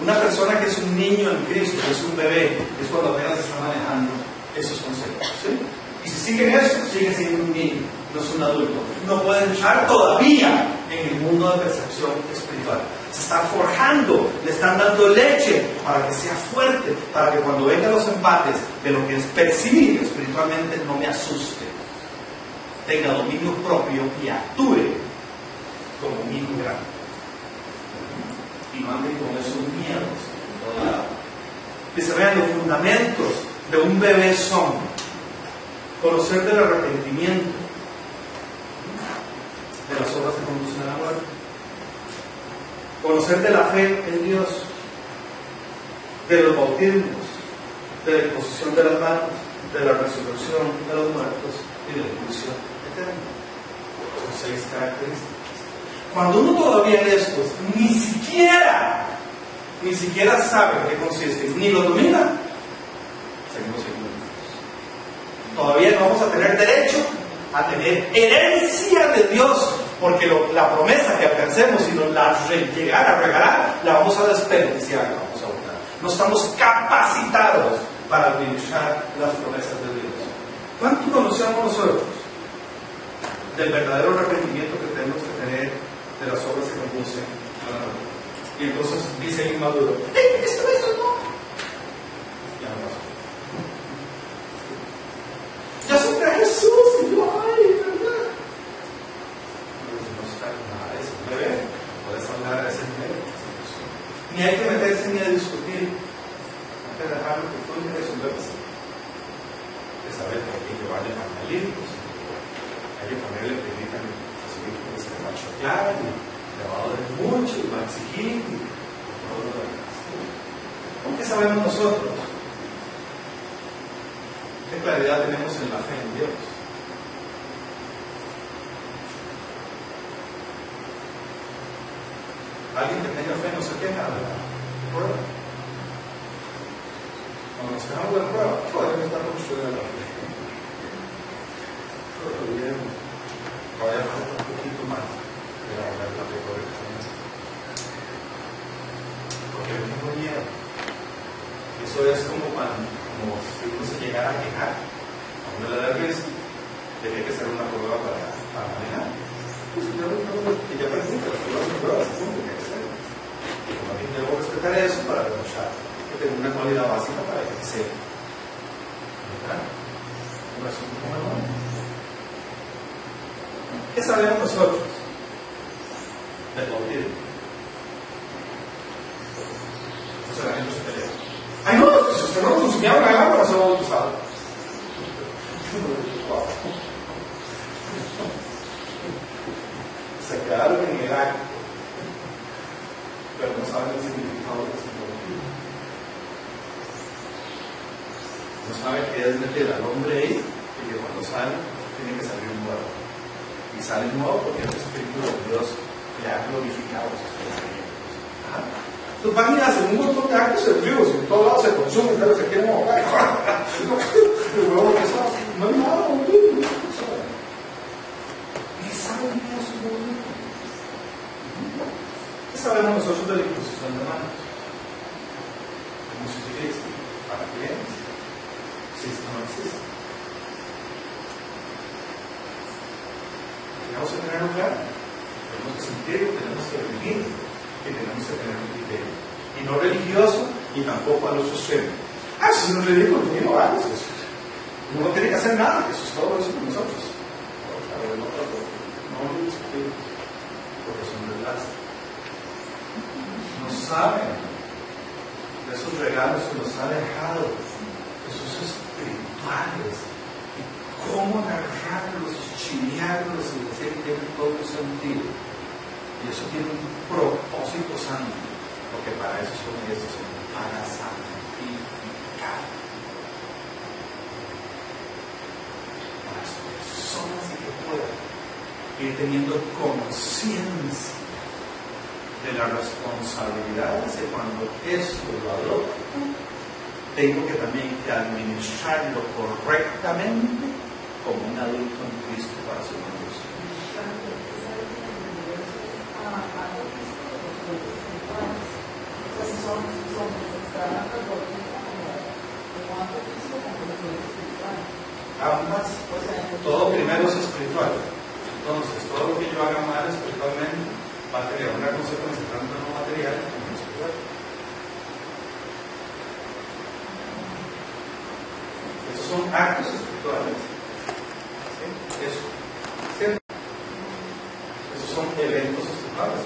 una persona que es un niño en Cristo, que es un bebé, es cuando apenas está manejando esos conceptos, ¿sí? Y si siguen eso, sigue siendo un niño, no es un adulto. No puede entrar todavía en el mundo de percepción espiritual. Se está forjando, le están dando leche para que sea fuerte, para que cuando vengan los embates de lo que es percibir espiritualmente no me asuste, tenga dominio propio y actúe como un hijo grande. Y no anden con esos miedos en todo lado. Dice, vean, los fundamentos de un bebé son conocer del arrepentimiento, de las obras que conducen a la muerte, conocer de la fe en Dios, de los bautismos, de la imposición de las manos, de la resurrección de los muertos y de la juicio eterno. Son 6 características. Cuando uno todavía en estos ni siquiera sabe en qué consisten, ni lo domina, seguimos siendo niños. Todavía no vamos a tener derecho a tener herencia de Dios, porque la promesa que alcancemos y nos la llegara a regalar, la vamos a desperdiciar, la vamos a botar. No estamos capacitados para administrar las promesas de Dios. ¿Cuánto conocemos nosotros del verdadero arrepentimiento que tenemos que tener de las obras que conducen a la muerte? Y entonces dice el inmaduro, esto no. Ya no pasó. Ya supe a Jesús y yo, ¿verdad? No está nada de eso. Bebé, puedes hablar a ese nivel. Ni hay que meterse ni a discutir. Hay que dejarlo que fluya y resolverse. Es saber que hay que llevarle pantalínicos. Hay que ponerle pelita en el que va a chocar y le va a doler mucho y va a exigir y todo lo demás. ¿Qué sabemos nosotros? ¿Qué claridad tenemos en la fe en Dios? Alguien que tenga fe no se queja de la prueba. Cuando nos quejamos de la prueba, todavía está construida la fe. Todavía falta un poquito más de la fe correctamente. Porque el mismo miedo. Eso es como si uno se llegara a quejar. A uno le da riesgo. Tiene que ser una prueba para manejar. Pues yo que ya aprendí que las pruebas son pruebas, es un que ser. Y como a mí debo respetar eso para demostrar que tengo una cualidad básica para ejercer. Un asunto como el hombre. ¿Qué sabemos nosotros? tienen. Entonces la gente se pelea. Ay, no, pues si usted no consumía una agua, no se va a usar. Se quedaron en el acto, pero no saben el significado de ese motivo. No saben que es meter al hombre ahí y que cuando sale tiene que salir nuevo. Y sale nuevo porque el Espíritu de Dios le ha glorificado sus pensamientos. Entonces van y hacen un montón de actos servidos y en todos lados se consumen, pero se quieren ahogar. El huevo que sabe, no hay nada, no saben. ¿Qué saben de eso? ¿Qué sabemos nosotros de la imposición de manos? ¿Cómo se utiliza? ¿Para qué es? ¿Existe o no existe? Tenemos que tener un plan, tenemos que sentirlo, tenemos que vivirlo, y tenemos que tener un criterio. Y no religioso, y tampoco al otro extremo. Si no es ridículo, no hagas eso. Uno no tiene que hacer nada, eso es todo eso con nosotros. No lo discutimos, porque son verdades. No saben de esos regalos que nos ha dejado, esos espirituales, y cómo agarrarlos, chilearlos y decir que tienen todo sentido. Y eso tiene un propósito santo, porque para eso son estos, para santificar a las personas que puedan ir teniendo conciencia de las responsabilidades de cuando esto lo adopto, tengo que también que administrarlo correctamente como un adulto en Cristo para su negocio. Ambas, todo primero es espiritual. Entonces, todo lo que yo haga mal espiritualmente va a tener una consecuencia tanto no material como espiritual. Estos son actos espirituales. ¿Sí? Eso. ¿Cierto? Esos son eventos espirituales.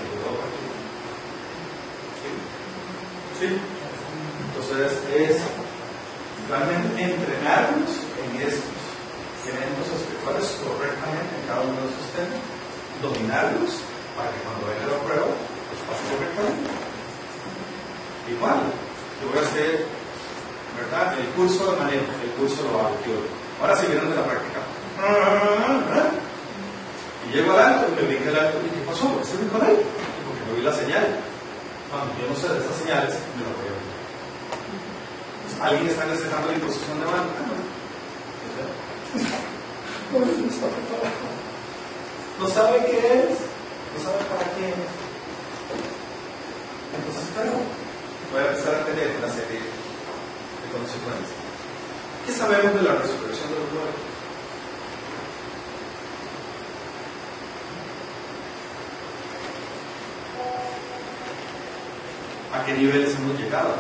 ¿Sí? ¿Sí? Entonces, es realmente entrenarnos en estos eventos espirituales correctamente en cada uno de esos temas, dominarlos para que cuando venga la prueba los pase correctamente. Igual, yo voy a hacer, ¿verdad?, el curso de manejo, el curso lo hago teórico. Ahora sí vienen de la práctica. Y llego al alto, me brinqué el alto y ¿qué pasó? ¿Por qué se brincó ahí? Porque no vi la señal. Cuando yo no sé de estas señales, me lo voy a ver. ¿Alguien está necesitando la imposición de mano? No sabe qué es, no sabe para qué es. Entonces, claro, voy a empezar a tener una serie de consecuencias. ¿Qué sabemos de la resurrección de los muertos? ¿A qué niveles hemos llegado?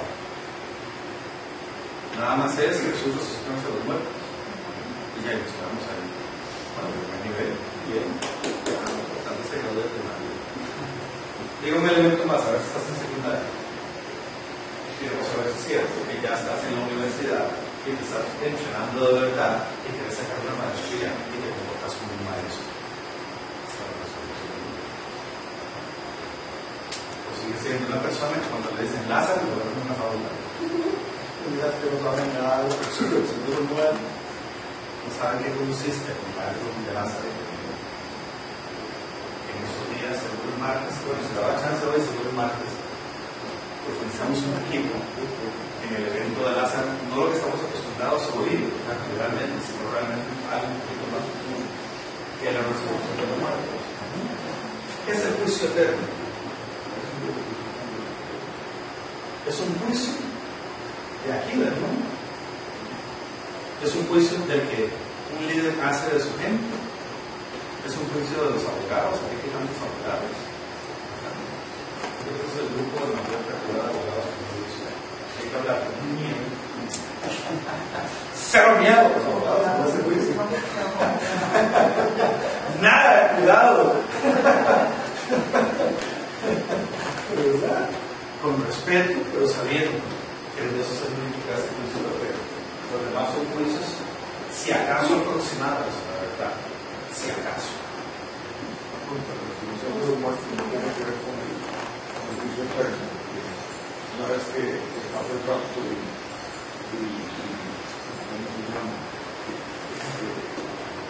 Nada más es que Jesús resucitó entre los muertos. Y ya nos quedamos ahí. Bueno, primer nivel, bien. Importante es que no debe tener. Digo un elemento más, a ver si estás en secundaria. Queremos saber si es cierto que ya estás en la universidad y te estás entrenando de verdad y quieres sacar una maestría y te comportas como un maestro. O sigues siendo una persona que cuando le dicen Lázaro, lo ven una fábula. Que no saben nada de la resurrección de los muertos. No saben qué consiste el milagro de Lázaro. En estos días, según el martes, bueno, si daba chance hoy, según el martes, profundizamos un equipo en el evento de Lázaro, no lo que estamos acostumbrados a oír naturalmente, sino realmente algo un poquito más profundo, que es la resurrección de los muertos. ¿Qué es el juicio eterno? Es un juicio de aquí del mundo. Es un juicio del que un líder hace de su gente. Es un juicio de los abogados. Aquí hay tantos abogados. Este es el grupo de mayor cantidad de abogados que nos dice. Hay que hablar con miedo. Cero miedo a los abogados en ese juicio. Nada, cuidado. con respeto, pero sabiendo que Dios es el único que hace juicio perfecto. Los demás son juicios, si acaso aproximados a la verdad, si acaso. Nosotros más tiene que ver con el juicio eterno. Una vez que pasa el rapto y ¿cómo se llama?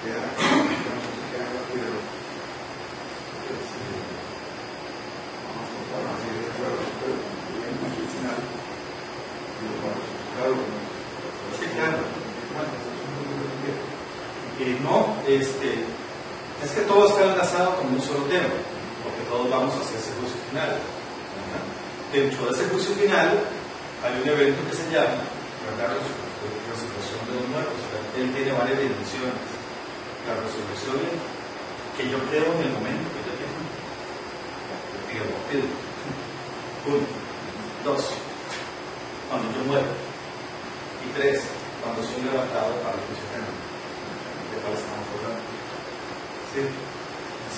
Queda en la tierra. Vamos a contar así de claro, pero en el juicio final, claro, Sí, claro. No, es que todo está enlazado con un solo tema, porque todos vamos hacia ese juicio final. Dentro de ese juicio final hay un evento que se llama, ¿verdad?, resurrección de los muertos. Él tiene varias dimensiones. La resurrección que yo creo en el momento que yo tengo, en el bautismo. 1, 2, cuando yo muero. Y 3, cuando soy levantado para el juicio final. ¿De cuál estamos hablando? ¿Sí?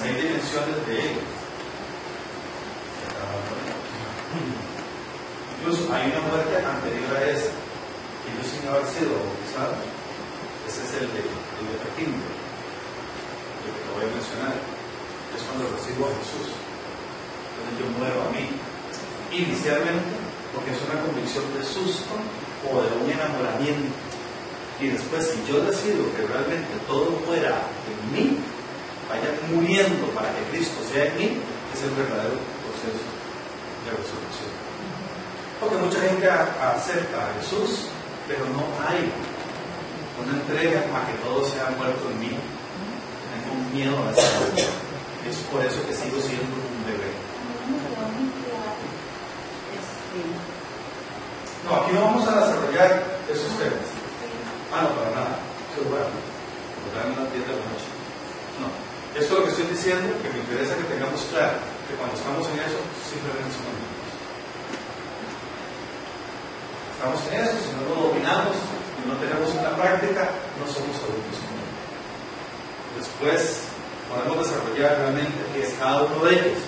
Hay dimensiones de ellos. Incluso hay una muerte anterior a esa, que yo sin haber sido bautizado. Ese es el de Pequín, el que te voy a mencionar. Es cuando recibo a Jesús. Entonces yo muero a mí. Inicialmente, porque es una convicción de susto o de un enamoramiento. Y después, si yo decido que realmente todo muera en mí, vaya muriendo para que Cristo sea en mí, es el verdadero proceso de resurrección. Porque mucha gente acepta a Jesús, pero no hay una entrega a que todo sea muerto en mí. Tengo un miedo a esa muerte. Es por eso que sigo siendo un bebé. No, aquí no vamos a desarrollar esos temas. No, para nada. Qué bueno. Porque dan las 10 de la noche. No. Esto es lo que estoy diciendo, que me interesa que tengamos claro que cuando estamos en eso, simplemente somos niños. Estamos en eso, si no lo dominamos y no tenemos una práctica, no somos adultos. Después podemos desarrollar realmente qué es cada uno de ellos,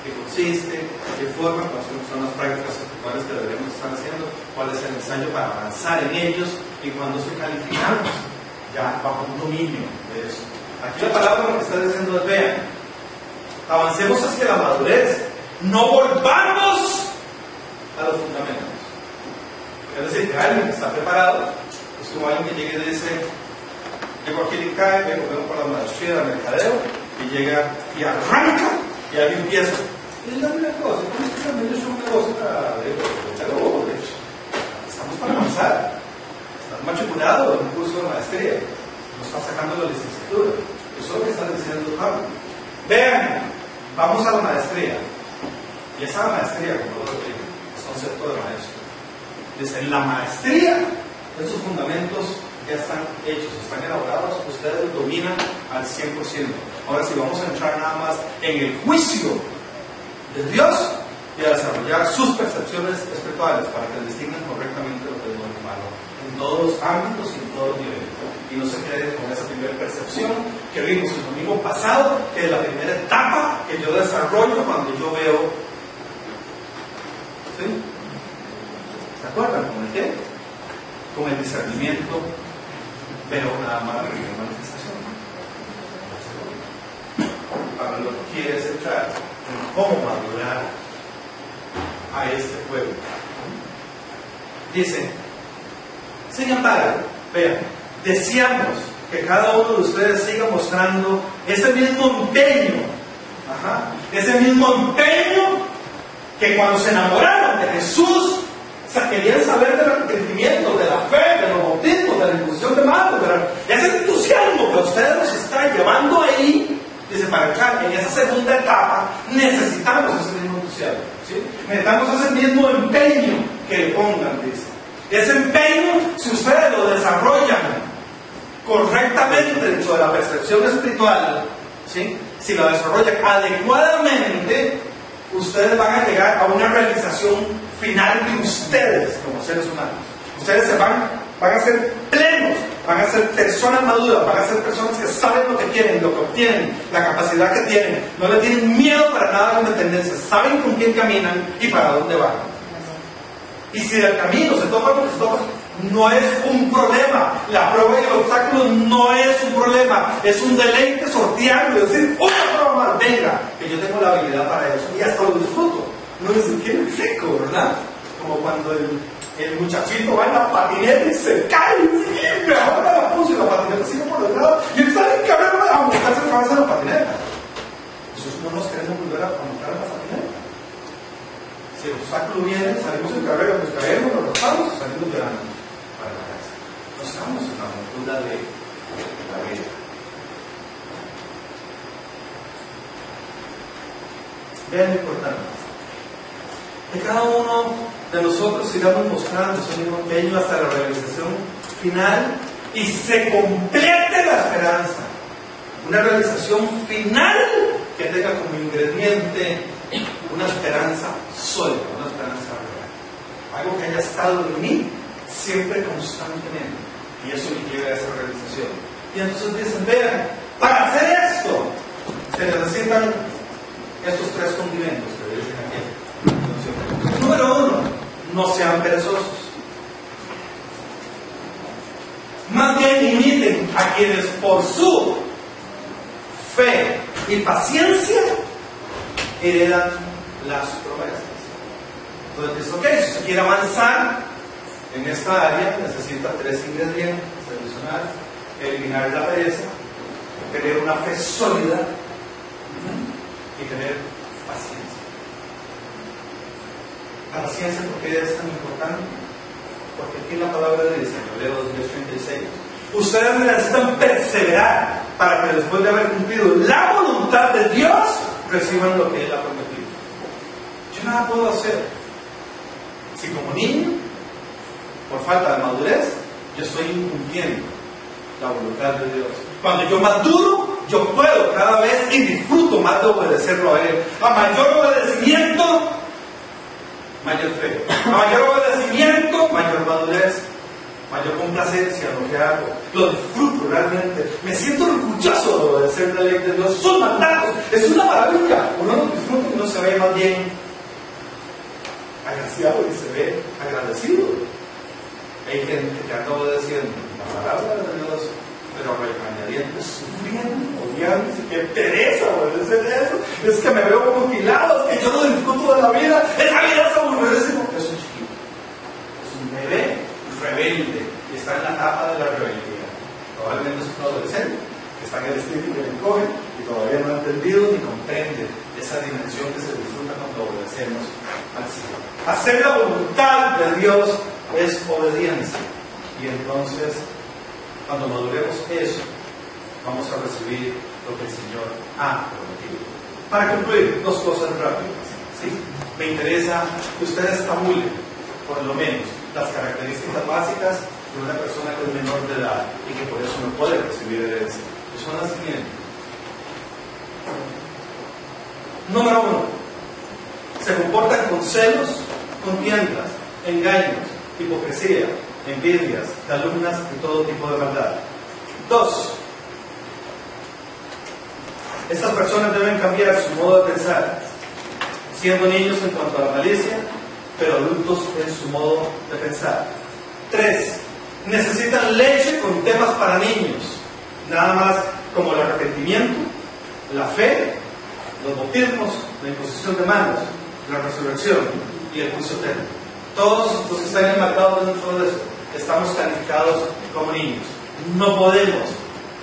qué consiste, qué forma, cuáles son las prácticas espirituales que deberemos estar haciendo, cuál es el ensayo para avanzar en ellos y cuándo se calificamos ya bajo un dominio de eso. Aquí la palabra lo que está diciendo es: vean, avancemos hacia la madurez, no volvamos a los fundamentos. Es decir, que alguien que está preparado es como alguien que llega y dice: llego aquí en CAE, vengo por la maestría de mercadeo, y llega y arranca, y alguien empieza. Y dame una cosa, ¿cómo también es un negocio para estamos para avanzar? Estás matriculado en un curso de maestría, nos está sacando la licenciatura. Eso es lo que está diciendo Pablo. Vean, vamos a la maestría. Y esa maestría, como lo digo, es concepto de maestro. Dice, en la maestría, esos fundamentos ya están hechos, están elaborados, ustedes los dominan al 100%. Ahora sí, vamos a entrar nada más en el juicio de Dios y a desarrollar sus percepciones espirituales para que distingan correctamente lo que es bueno y malo en todos los ámbitos y en todos los niveles. Y no se queden con esa primera percepción que vimos el domingo pasado, que es la primera etapa que yo desarrollo cuando yo veo. ¿Sí? ¿Se acuerdan con el qué? Con el discernimiento, pero nada más la primera manifestación. Ahora lo que quiere es entrar en cómo madurar a este pueblo. Dice, sin embargo, vean, deseamos que cada uno de ustedes siga mostrando ese mismo empeño, ese mismo empeño que cuando se enamoraron de Jesús, o sea, querían saber del arrepentimiento, de la fe, de los bautismos, de la infusión de manos, ese entusiasmo que ustedes nos están llevando ahí. Dice, para entrar en esa segunda etapa necesitamos ese mismo entusiasmo, ¿sí? Necesitamos ese mismo empeño que le pongan, dice. Ese empeño, si ustedes lo desarrollan correctamente dentro de la percepción espiritual, ¿sí? Si lo desarrollan adecuadamente, ustedes van a llegar a una realización final de ustedes como seres humanos. Ustedes van a ser plenos, van a ser personas maduras, van a ser personas que saben lo que quieren, lo que obtienen, la capacidad que tienen, no le tienen miedo para nada a la independencia, saben con quién caminan y para dónde van. Y si del camino se topan lo que se topan, no es un problema. La prueba y el obstáculo no es un problema, es un deleite sortearlo, es decir, una prueba más, venga, que yo tengo la habilidad para eso y hasta lo disfruto. No es que es rico, ¿verdad? Como cuando el muchachito va en la patineta y se cae y mejor me la puso y la patineta sigue por el lado y él sale en carrera a montarse otra vez en la patineta. Nosotros no nos queremos volver a montar en la patineta. Si el obstáculo viene, salimos en carrera, nos caemos, nos rozamos y salimos llorando para la casa. No estamos en la montura de la vida. Vean lo importante. Que cada uno de nosotros sigamos mostrando ese mismo empeño hasta la realización final y se complete la esperanza. Una realización final que tenga como ingrediente una esperanza sólida, una esperanza real. Algo que haya estado en mí siempre constantemente. Y eso me lleva a esa realización. Y entonces dicen, vean, para hacer esto se necesitan estos tres condimentos que dicen aquí. Número 1, no sean perezosos. Más bien imiten a quienes por su fe y paciencia heredan las promesas. Entonces dice, ok, si se quiere avanzar en esta área, necesita 3 ingredientes adicionales: eliminar la pereza, tener una fe sólida y tener paciencia. La paciencia, ¿por qué es tan importante? Porque aquí la palabra dice, en Hebreos 10:36, ustedes necesitan perseverar para que después de haber cumplido la voluntad de Dios, reciban lo que Él ha prometido. Yo nada puedo hacer si como niño, por falta de madurez, yo estoy incumpliendo la voluntad de Dios. Cuando yo maduro, yo puedo cada vez y disfruto más de obedecerlo a Él. A mayor obedecimiento, mayor fe. A mayor obedecimiento, mayor madurez, mayor complacencia en lo que hago. Lo disfruto realmente. Me siento orgulloso de obedecer la ley de Dios. Sus mandatos. Es una maravilla. Uno lo disfruta y uno se ve más bien agraciado y se ve agradecido. Hay gente que anda obedeciendo la palabra de Dios, pero regañadientes, sufriendo, odiando, que pereza obedecer eso. Es que me veo mutilado, es que yo no disfruto de la vida. Esa vida es aburridísima. Es un chiquito, es un bebé rebelde y está en la etapa de la rebeldía. Probablemente es un adolescente que está en el estilo que le encoge y todavía no ha entendido ni comprende esa dimensión que se disfruta cuando obedecemos al Señor. Hacer la voluntad de Dios es obediencia, y entonces cuando maduremos eso, vamos a recibir lo que el Señor ha prometido. Para concluir, 2 cosas rápidas, ¿sí? Me interesa que ustedes tabulen, por lo menos, las características básicas de una persona que es menor de edad y que por eso no puede recibir herencia. Que son las siguientes. Número 1, se comportan con celos, contiendas, engaños, hipocresía, envidias, calumnias y todo tipo de maldad. 2, estas personas deben cambiar su modo de pensar, siendo niños en cuanto a la malicia, pero adultos en su modo de pensar. 3, necesitan leche con temas para niños, nada más como el arrepentimiento, la fe, los bautismos, la imposición de manos, la resurrección y el juicio eterno. Todos los que están enmarcados dentro de eso estamos calificados como niños. No podemos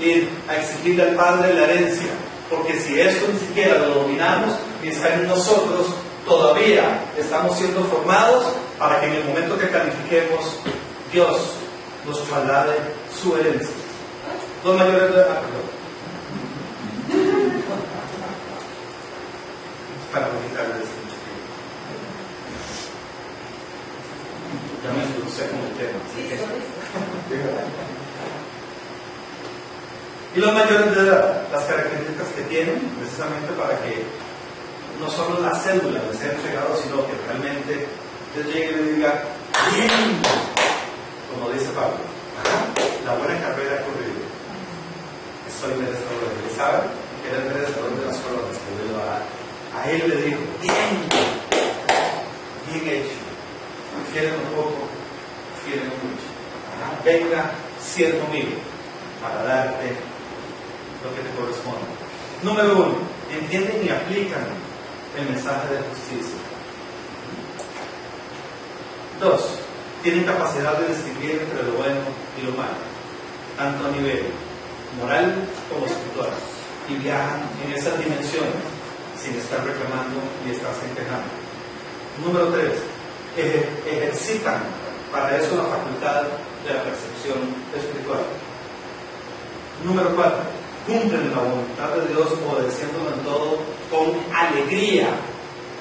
ir a exigirle al Padre la herencia, porque si esto ni siquiera lo dominamos ni está en nosotros, todavía estamos siendo formados para que en el momento que califiquemos, Dios nos traslade su herencia. 2 mayores de edad, para quitarles el ya me introducé con el tema. Y los mayores de edad, las características que tienen, precisamente para que no solo la cédula les sea entregado, sino que realmente Dios llegue y le diga, bien, como dice Pablo. la buena carrera he corrido, soy merecedor. ¿Y saben que era el merecedor de las coronas que Dios le va a dar? A él le dijo, bien hecho, fiel en un poco, fiel en mucho. Venga, siervo mío, para darte lo que te corresponde. Número 1, entienden y aplican el mensaje de justicia. 2, tienen capacidad de distinguir entre lo bueno y lo malo, tanto a nivel moral como espiritual, y viajan en esas dimensiones sin estar reclamando ni estarse quejando. Número 3, ejercitan para eso la facultad de la percepción espiritual. Número 4, cumplen la voluntad de Dios obedeciéndolo en todo con alegría,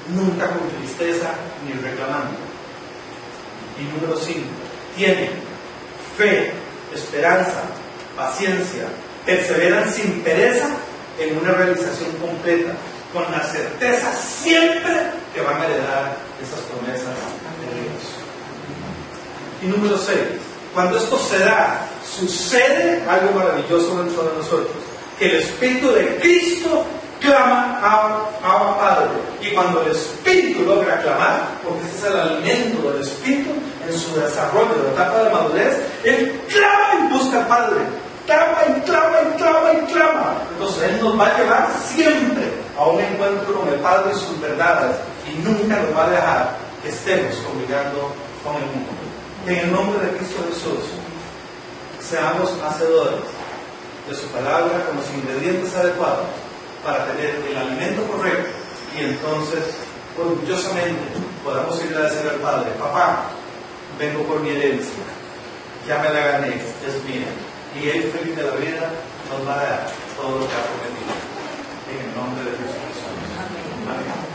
nunca con tristeza ni reclamando. Y número 5, tienen fe, esperanza, paciencia, perseveran sin pereza en una realización completa, con la certeza siempre que van a heredar esas promesas de Dios. Y número 6, cuando esto se da, sucede algo maravilloso dentro de nosotros, que el Espíritu de Cristo clama a Padre. Y cuando el Espíritu logra clamar, porque ese es el alimento del Espíritu en su desarrollo, de la etapa de madurez, Él clama y busca al Padre. Clama y clama y clama y clama. Entonces Él nos va a llevar siempre a un encuentro con el Padre y sus verdades, y nunca nos va a dejar que estemos congregando con el mundo. En el nombre de Cristo Jesús, seamos hacedores de su palabra con los ingredientes adecuados para tener el alimento correcto, y entonces orgullosamente podamos ir a decir al Padre: papá, vengo por mi herencia, ya me la gané, es mía. Y Él, feliz de la vida, nos va a dar todo lo que ha prometido. En el nombre de Jesús. Amén.